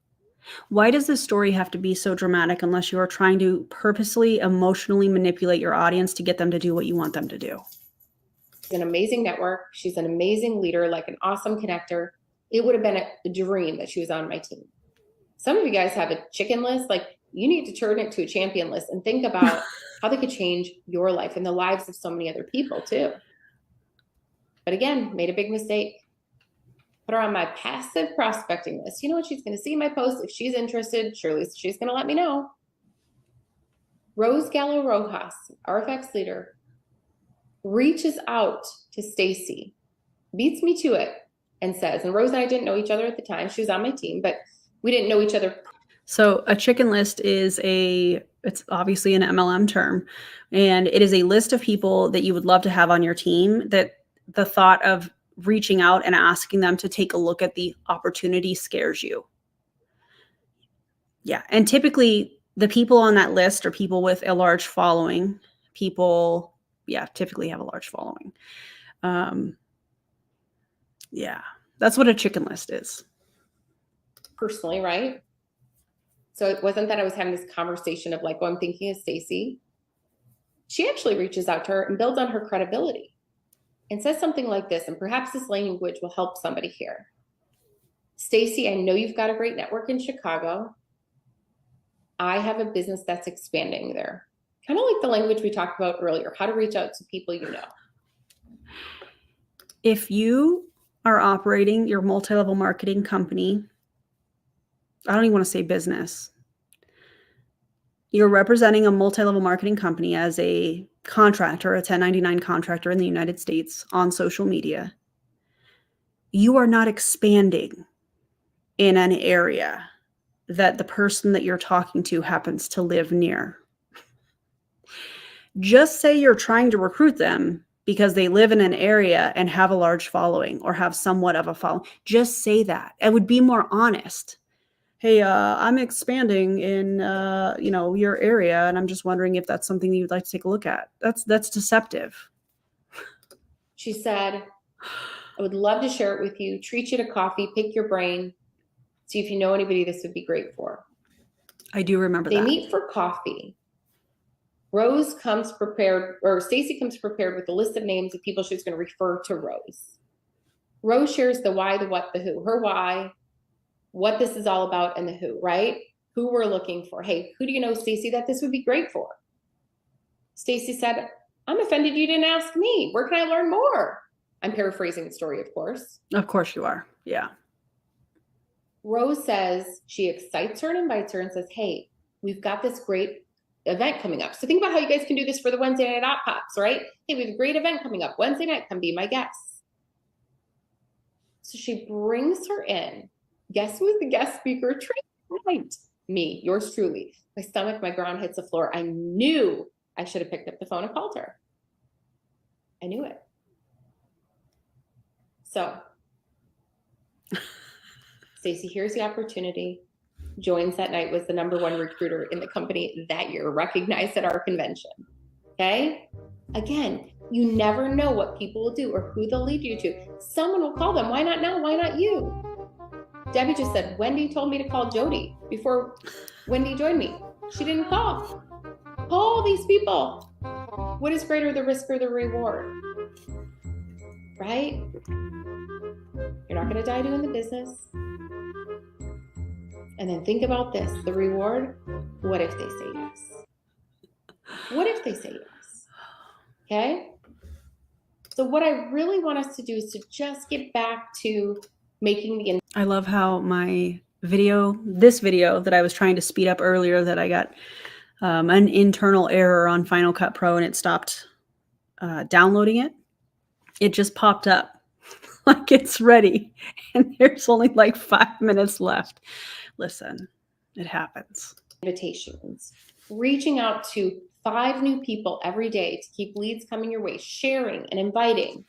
Why does this story have to be so dramatic unless you are trying to purposely, emotionally manipulate your audience to get them to do what you want them to do? She's an amazing network. She's an amazing leader, like an awesome connector. It would have been a dream that she was on my team. Some of you guys have a chicken list. Like, you need to turn it to a champion list and think about how they could change your life and the lives of so many other people too. But again, made a big mistake. put her on my passive prospecting list. You know what? She's going to see my post. If she's interested, surely she's going to let me know. Rose Gallo Rojas, RFX leader, reaches out to Stacy, beats me to it, and says, and Rose and I didn't know each other at the time. She was on my team, but we didn't know each other. So a chicken list is it's obviously an MLM term, and it is a list of people that you would love to have on your team that the thought of reaching out and asking them to take a look at the opportunity scares you. Yeah. And typically the people on that list are people with a large following. People, typically have a large following. Yeah, that's what a chicken list is. Personally, right? So it wasn't that I was having this conversation of like, oh, I'm thinking of Stacy. She actually reaches out to her and builds on her credibility and says something like this, and perhaps this language will help somebody here. Stacy, I know you've got a great network in Chicago. I have a business that's expanding there. Kind of like the language we talked about earlier, how to reach out to people you know. If you are operating your multi-level marketing company, I don't even want to say business. You're representing a multi-level marketing company as a contractor, a 1099 contractor in the United States on social media. You are not expanding in an area that the person that you're talking to happens to live near. Just say you're trying to recruit them because they live in an area and have a large following or have somewhat of a following. Just say that. It would be more honest. Hey, I'm expanding in, your area, and I'm just wondering if that's something that you'd like to take a look at. That's deceptive. She said, I would love to share it with you, treat you to coffee, pick your brain, see if you know anybody this would be great for. I do remember that. They meet for coffee. Rose comes prepared, or Stacy comes prepared with a list of names of people she's going to refer to Rose. Rose shares the why, the what, the who. Her why, what this is all about, and the who, right? Who we're looking for. Hey, who do you know, Stacy, that this would be great for? Stacy said, I'm offended you didn't ask me. Where can I learn more? I'm paraphrasing the story, of course. Of course you are. Yeah. Rose says, she excites her and invites her and says, hey, we've got this great event coming up. So think about how you guys can do this for the Wednesday night hot pops, right? Hey, we have a great event coming up. Wednesday night, come be my guest. So she brings her in. Guess who was the guest speaker? Right. Me, yours truly. My stomach, my ground hits the floor. I knew I should have picked up the phone and called her. I knew it. So Stacy, here's the opportunity. Joins that night, was the #1 recruiter in the company that year, recognized at our convention. Okay? Again, you never know what people will do or who they'll lead you to. Someone will call them. Why not now? Why not you? Debbie just said, Wendy told me to call Jody before Wendy joined me. She didn't call. Call these people. What is greater, the risk or the reward? Right? You're not going to die doing the business. And then think about this, the reward. What if they say yes? What if they say yes? Okay? So what I really want us to do is to just get back to making the... I love how this video that I was trying to speed up earlier, that I got an internal error on Final Cut Pro and it stopped downloading it. It just popped up like it's ready and there's only like 5 minutes left. Listen, it happens. Invitations, reaching out to 5 new people every day to keep leads coming your way, sharing and inviting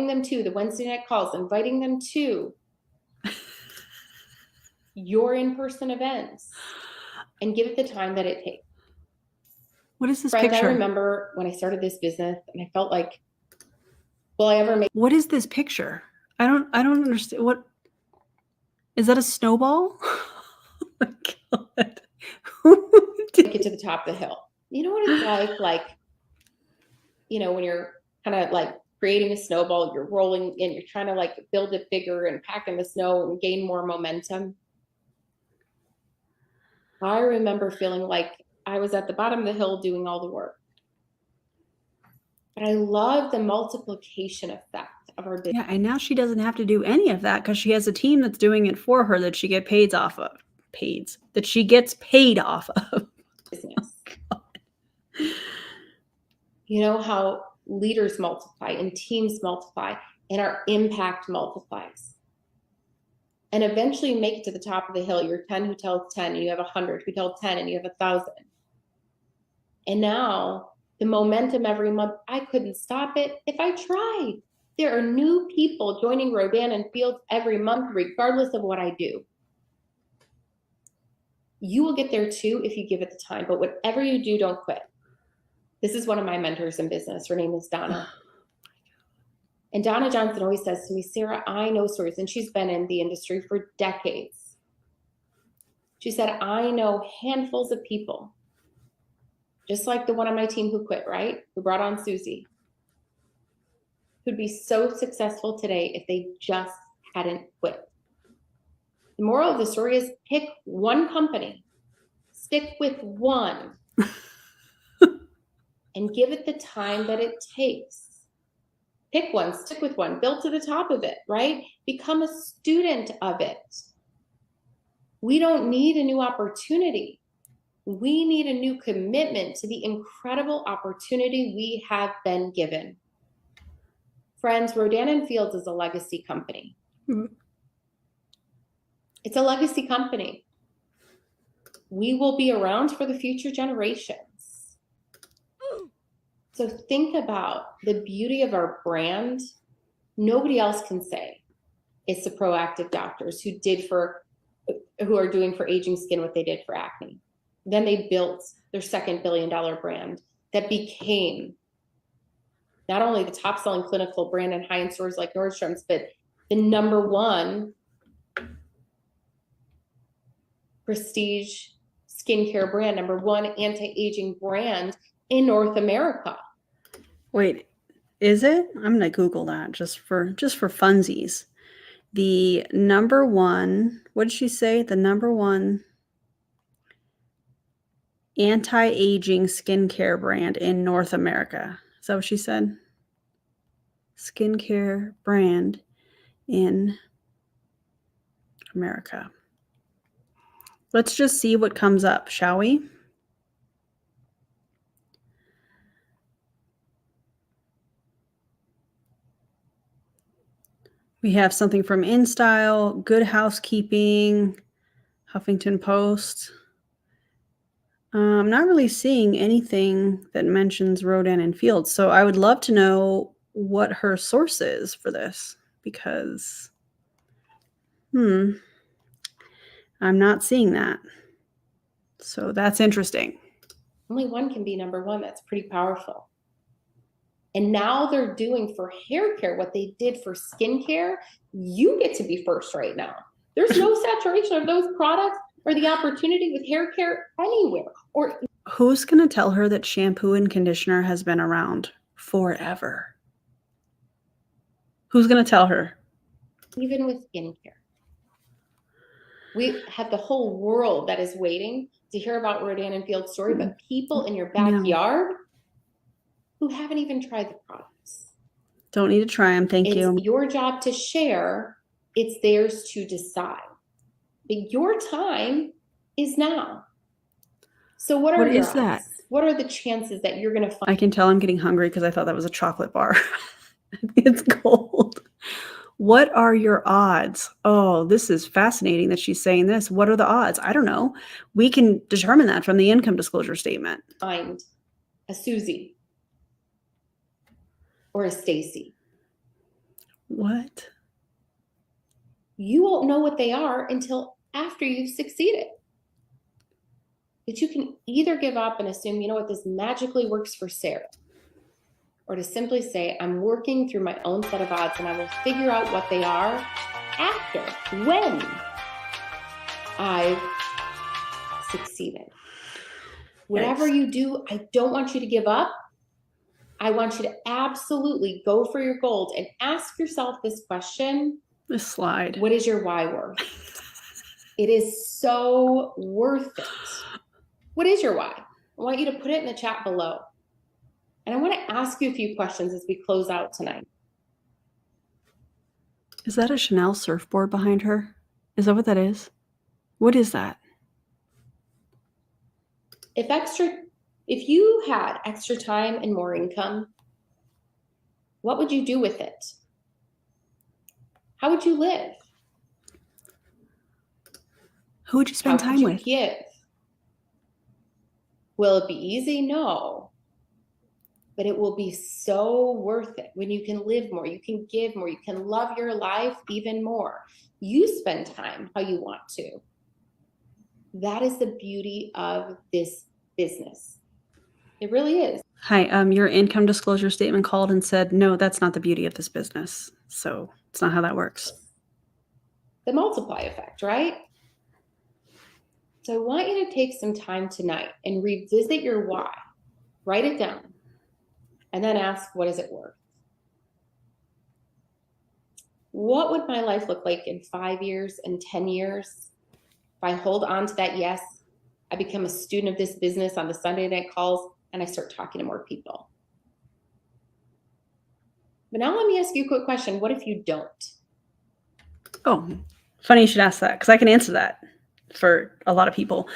them to the Wednesday night calls, inviting them to your in-person events, and give it the time that it takes. What is this Friends, picture? I remember when I started this business and I felt like, will I ever make... What is this picture? I don't understand. What is that, a snowball? Oh my God. Make it to the top of the hill. You know what it's like, when you're kind of like creating a snowball, you're rolling in, you're trying to like build it bigger and pack in the snow and gain more momentum. I remember feeling like I was at the bottom of the hill doing all the work. But I love the multiplication effect of our business. Yeah, and now she doesn't have to do any of that because she has a team that's doing it for her that she gets paid off of. That she gets paid off of. You know how leaders multiply and teams multiply and our impact multiplies. And eventually you make it to the top of the hill. You're 10 who tells 10, and you have 100 who tell 10, and you have 1,000. And now the momentum every month, I couldn't stop it if I tried. There are new people joining Rodan and Fields every month, regardless of what I do. You will get there too if you give it the time, but whatever you do, don't quit. This is one of my mentors in business. Her name is Donna. And Donna Johnson always says to me, Sarah, I know stories, and she's been in the industry for decades. She said, I know handfuls of people, just like the one on my team who quit, right? Who brought on Susie, who'd be so successful today if they just hadn't quit. The moral of the story is pick one company, stick with one, and give it the time that it takes. Pick one, stick with one, build to the top of it, right? Become a student of it. We don't need a new opportunity. We need a new commitment to the incredible opportunity we have been given. Friends, Rodan and Fields is a legacy company. Mm-hmm. It's a legacy company. We will be around for the future generations. So think about the beauty of our brand. Nobody else can say it's the proactive doctors who are doing for aging skin what they did for acne. Then they built their second $1 billion brand that became not only the top selling clinical brand in high-end stores like Nordstrom's, but the #1 prestige skincare brand, #1 anti-aging brand in North America. Wait, is it? I'm gonna Google that just for funsies. The #1, what did she say? The #1 anti-aging skincare brand in North America. Is that what she said? Skincare brand in America. Let's just see what comes up, shall we? We have something from InStyle, Good Housekeeping, Huffington Post. I'm not really seeing anything that mentions Rodan and Fields, so I would love to know what her source is for this, because I'm not seeing that. So that's interesting. Only one can be #1. That's pretty powerful. And now they're doing for hair care what they did for skincare. You get to be first right now. There's no saturation of those products or the opportunity with hair care anywhere. Or who's going to tell her that shampoo and conditioner has been around forever? Who's going to tell her? Even with skincare. We have the whole world that is waiting to hear about Rodan and Fields' story, but people in your backyard who haven't even tried the products. Don't need to try them, thank you. It's your job to share. It's theirs to decide. But your time is now. So what are your odds? That? What are the chances that you're going to find? I can tell I'm getting hungry because I thought that was a chocolate bar. It's cold. What are your odds? Oh, this is fascinating that she's saying this. What are the odds? I don't know. We can determine that from the income disclosure statement. Find a Susie or a Stacy. What? You won't know what they are until after you've succeeded. But you can either give up and assume, you know what, this magically works for Sarah. Or to simply say, I'm working through my own set of odds and I will figure out what they are after, when I've succeeded. Whatever you do, I don't want you to give up. I want you to absolutely go for your gold and ask yourself this question. This slide. What is your why worth? It is so worth it. What is your why? I want you to put it in the chat below. And I want to ask you a few questions as we close out tonight. Is that a Chanel surfboard behind her? Is that what that is? What is that? If you had extra time and more income, what would you do with it? How would you live? Who would you How spend could time you with? give? Will it be easy? No. But it will be so worth it when you can live more, you can give more, you can love your life even more. You spend time how you want to. That is the beauty of this business. It really is. Hi, your income disclosure statement called and said, no, that's not the beauty of this business. So it's not how that works. The multiply effect, right? So I want you to take some time tonight and revisit your why. Write it down. And then ask, what is it worth? What would my life look like in 5 years and 10 years? If I hold on to that yes, I become a student of this business on the Sunday night calls, and I start talking to more people. But now let me ask you a quick question. What if you don't? Oh, funny you should ask that, because I can answer that for a lot of people.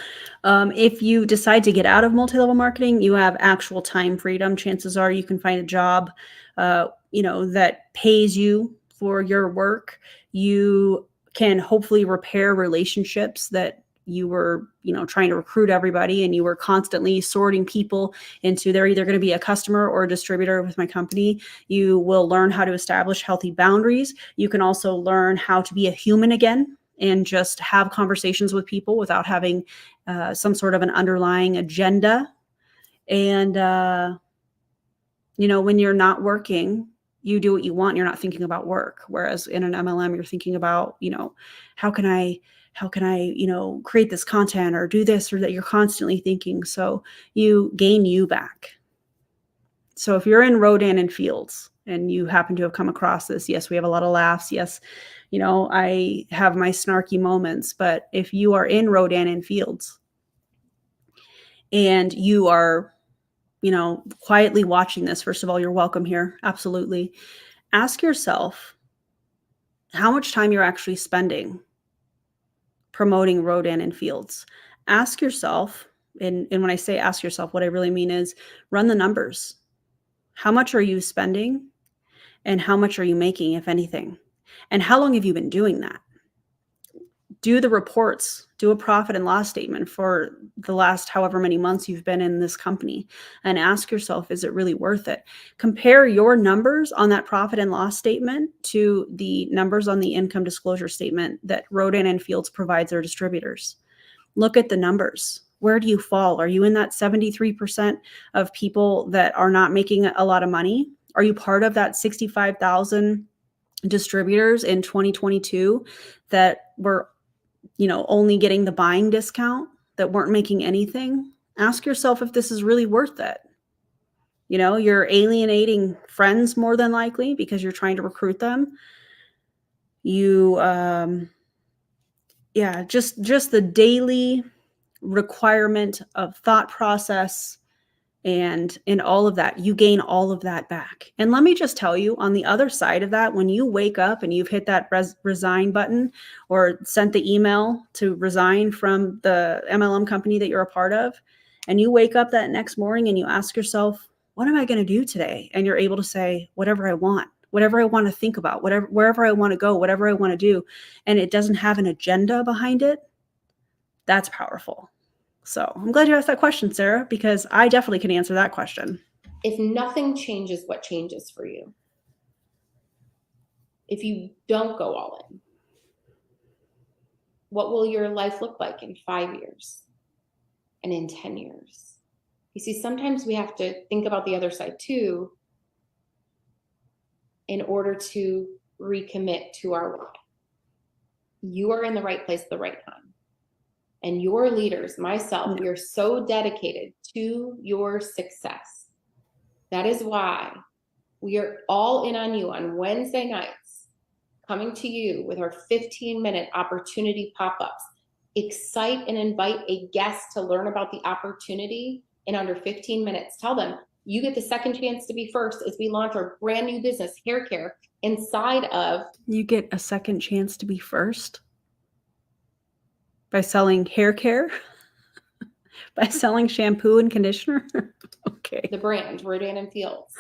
If you decide to get out of multi-level marketing, you have actual time freedom. Chances are you can find a job, that pays you for your work. You can hopefully repair relationships that you were, trying to recruit everybody, and you were constantly sorting people into they're either going to be a customer or a distributor with my company. You will learn how to establish healthy boundaries. You can also learn how to be a human again and just have conversations with people without having some sort of an underlying agenda. And, when you're not working, you do what you want. You're not thinking about work. Whereas in an MLM, you're thinking about, how can I, create this content or do this or that. You're constantly thinking. So you gain you back. So if you're in Rodan and Fields and you happen to have come across this, yes, we have a lot of laughs. Yes, I have my snarky moments. But if you are in Rodan and Fields and you are, quietly watching this, first of all, you're welcome here. Absolutely. Ask yourself how much time you're actually spending promoting Rodan and Fields. Ask yourself, and when I say ask yourself, what I really mean is run the numbers. How much are you spending and how much are you making, if anything? And how long have you been doing that? Do the reports, do a profit and loss statement for the last however many months you've been in this company, and ask yourself, is it really worth it? Compare your numbers on that profit and loss statement to the numbers on the income disclosure statement that Rodan and Fields provides their distributors. Look at the numbers. Where do you fall? Are you in that 73% of people that are not making a lot of money? Are you part of that 65,000 distributors in 2022 that were only getting the buying discount, that weren't making anything? Ask yourself if this is really worth it. You're alienating friends more than likely because you're trying to recruit them. You, just the daily requirement of thought process and in all of that, you gain all of that back. And let me just tell you, on the other side of that, when you wake up and you've hit that resign button or sent the email to resign from the MLM company that you're a part of, and you wake up that next morning and you ask yourself, what am I going to do today? And you're able to say, whatever I want to think about, wherever I want to go, whatever I want to do. And it doesn't have an agenda behind it. That's powerful. So I'm glad you asked that question, Sarah, because I definitely can answer that question. If nothing changes, what changes for you? If you don't go all in, what will your life look like in 5 years and in 10 years? You see, sometimes we have to think about the other side too in order to recommit to our why. You are in the right place at the right time. And your leaders, myself, we are so dedicated to your success. That is why we are all in on you on Wednesday nights, coming to you with our 15-minute opportunity pop-ups. Excite and invite a guest to learn about the opportunity in under 15 minutes. Tell them, You get the second chance to be first as we launch our brand new business, hair care, inside of. You get a second chance to be first by selling hair care, by selling shampoo and conditioner. Okay. The brand, Rodan and Fields.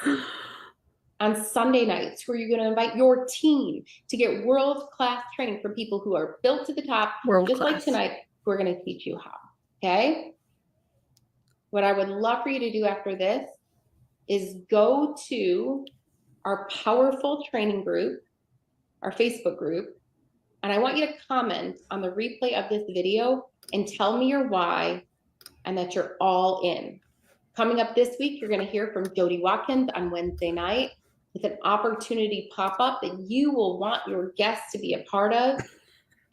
On Sunday nights, where you're going to invite your team to get world-class training from people who are built to the top, just like tonight, we're going to teach you how, okay? What I would love for you to do after this is go to our powerful training group, our Facebook group, and I want you to comment on the replay of this video and tell me your why and that you're all in. Coming up this week, you're going to hear from Jody Watkins on Wednesday night with an opportunity pop-up that you will want your guests to be a part of.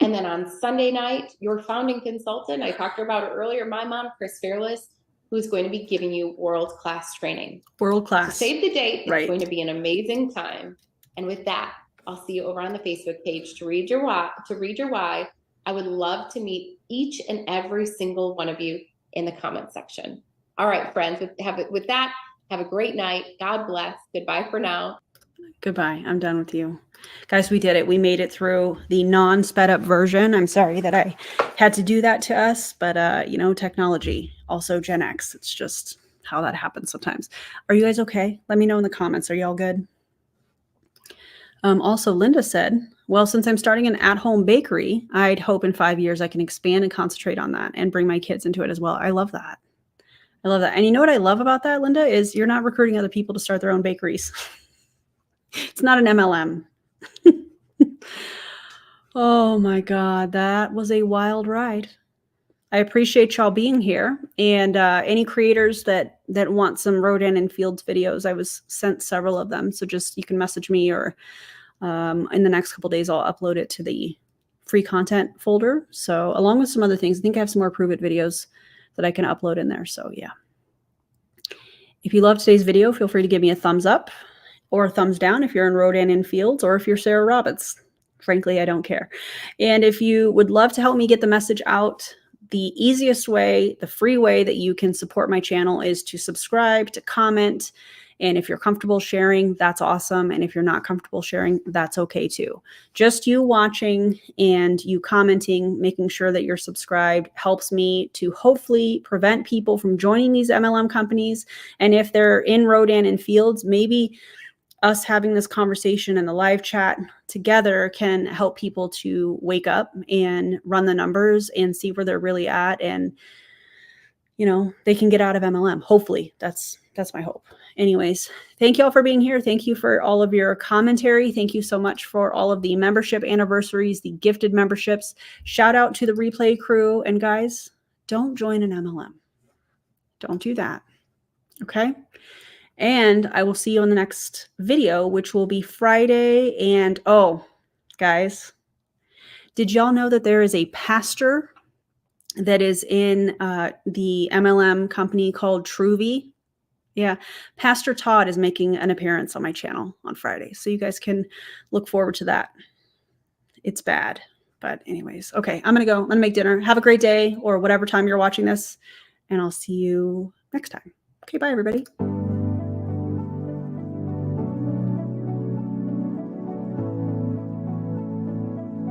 And then on Sunday night, your founding consultant, I talked about it earlier, my mom, Chris Fairless, who's going to be giving you world-class training. World-class. So save the date. It's right. going to be an amazing time. And with that, I'll see you over on the Facebook page to read your why. I would love to meet each and every single one of you in the comment section. All right, friends, with that, have a great night. God bless. Goodbye for now. Goodbye. I'm done with you. Guys, we did it. We made it through the non-sped up version. I'm sorry that I had to do that to us, but you know, technology, also Gen X. It's just how that happens sometimes. Are you guys okay? Let me know in the comments. Are y'all good? Also, Linda said, well, since I'm starting an at-home bakery, I'd hope in 5 years I can expand and concentrate on that and bring my kids into it as well. I love that. I love that. And you know what I love about that, Linda, is you're not recruiting other people to start their own bakeries. It's not an MLM. Oh my God, that was a wild ride. I appreciate y'all being here. And any creators that want some Rodan and Fields videos, I was sent several of them. So just you can message me, or in the next couple of days, I'll upload it to the free content folder. So along with some other things, I think I have some more Prove It videos that I can upload in there. So yeah. If you loved today's video, feel free to give me a thumbs up or a thumbs down if you're in Rodan and Fields, or if you're Sarah Robbins. Frankly, I don't care. And if you would love to help me get the message out, the easiest way, the free way that you can support my channel is to subscribe, to comment. And if you're comfortable sharing, that's awesome. And if you're not comfortable sharing, that's okay too. Just you watching and you commenting, making sure that you're subscribed helps me to hopefully prevent people from joining these MLM companies. And if they're in Rodan and Fields, maybe us having this conversation in the live chat together can help people to wake up and run the numbers and see where they're really at. And, you know, they can get out of MLM. Hopefully that's my hope. Anyways, thank you all for being here. Thank you for all of your commentary. Thank you so much for all of the membership anniversaries, the gifted memberships. Shout out to the replay crew. And guys, don't join an MLM. Don't do that. Okay. And I will see you on the next video, which will be Friday. And oh, guys, did y'all know that there is a pastor that is in the MLM company called Truvy? Yeah, Pastor Todd is making an appearance on my channel on Friday. So you guys can look forward to that. It's bad. But anyways, okay, I'm going to go. I'm going to make dinner. Have a great day, or whatever time you're watching this. And I'll see you next time. Okay, bye, everybody.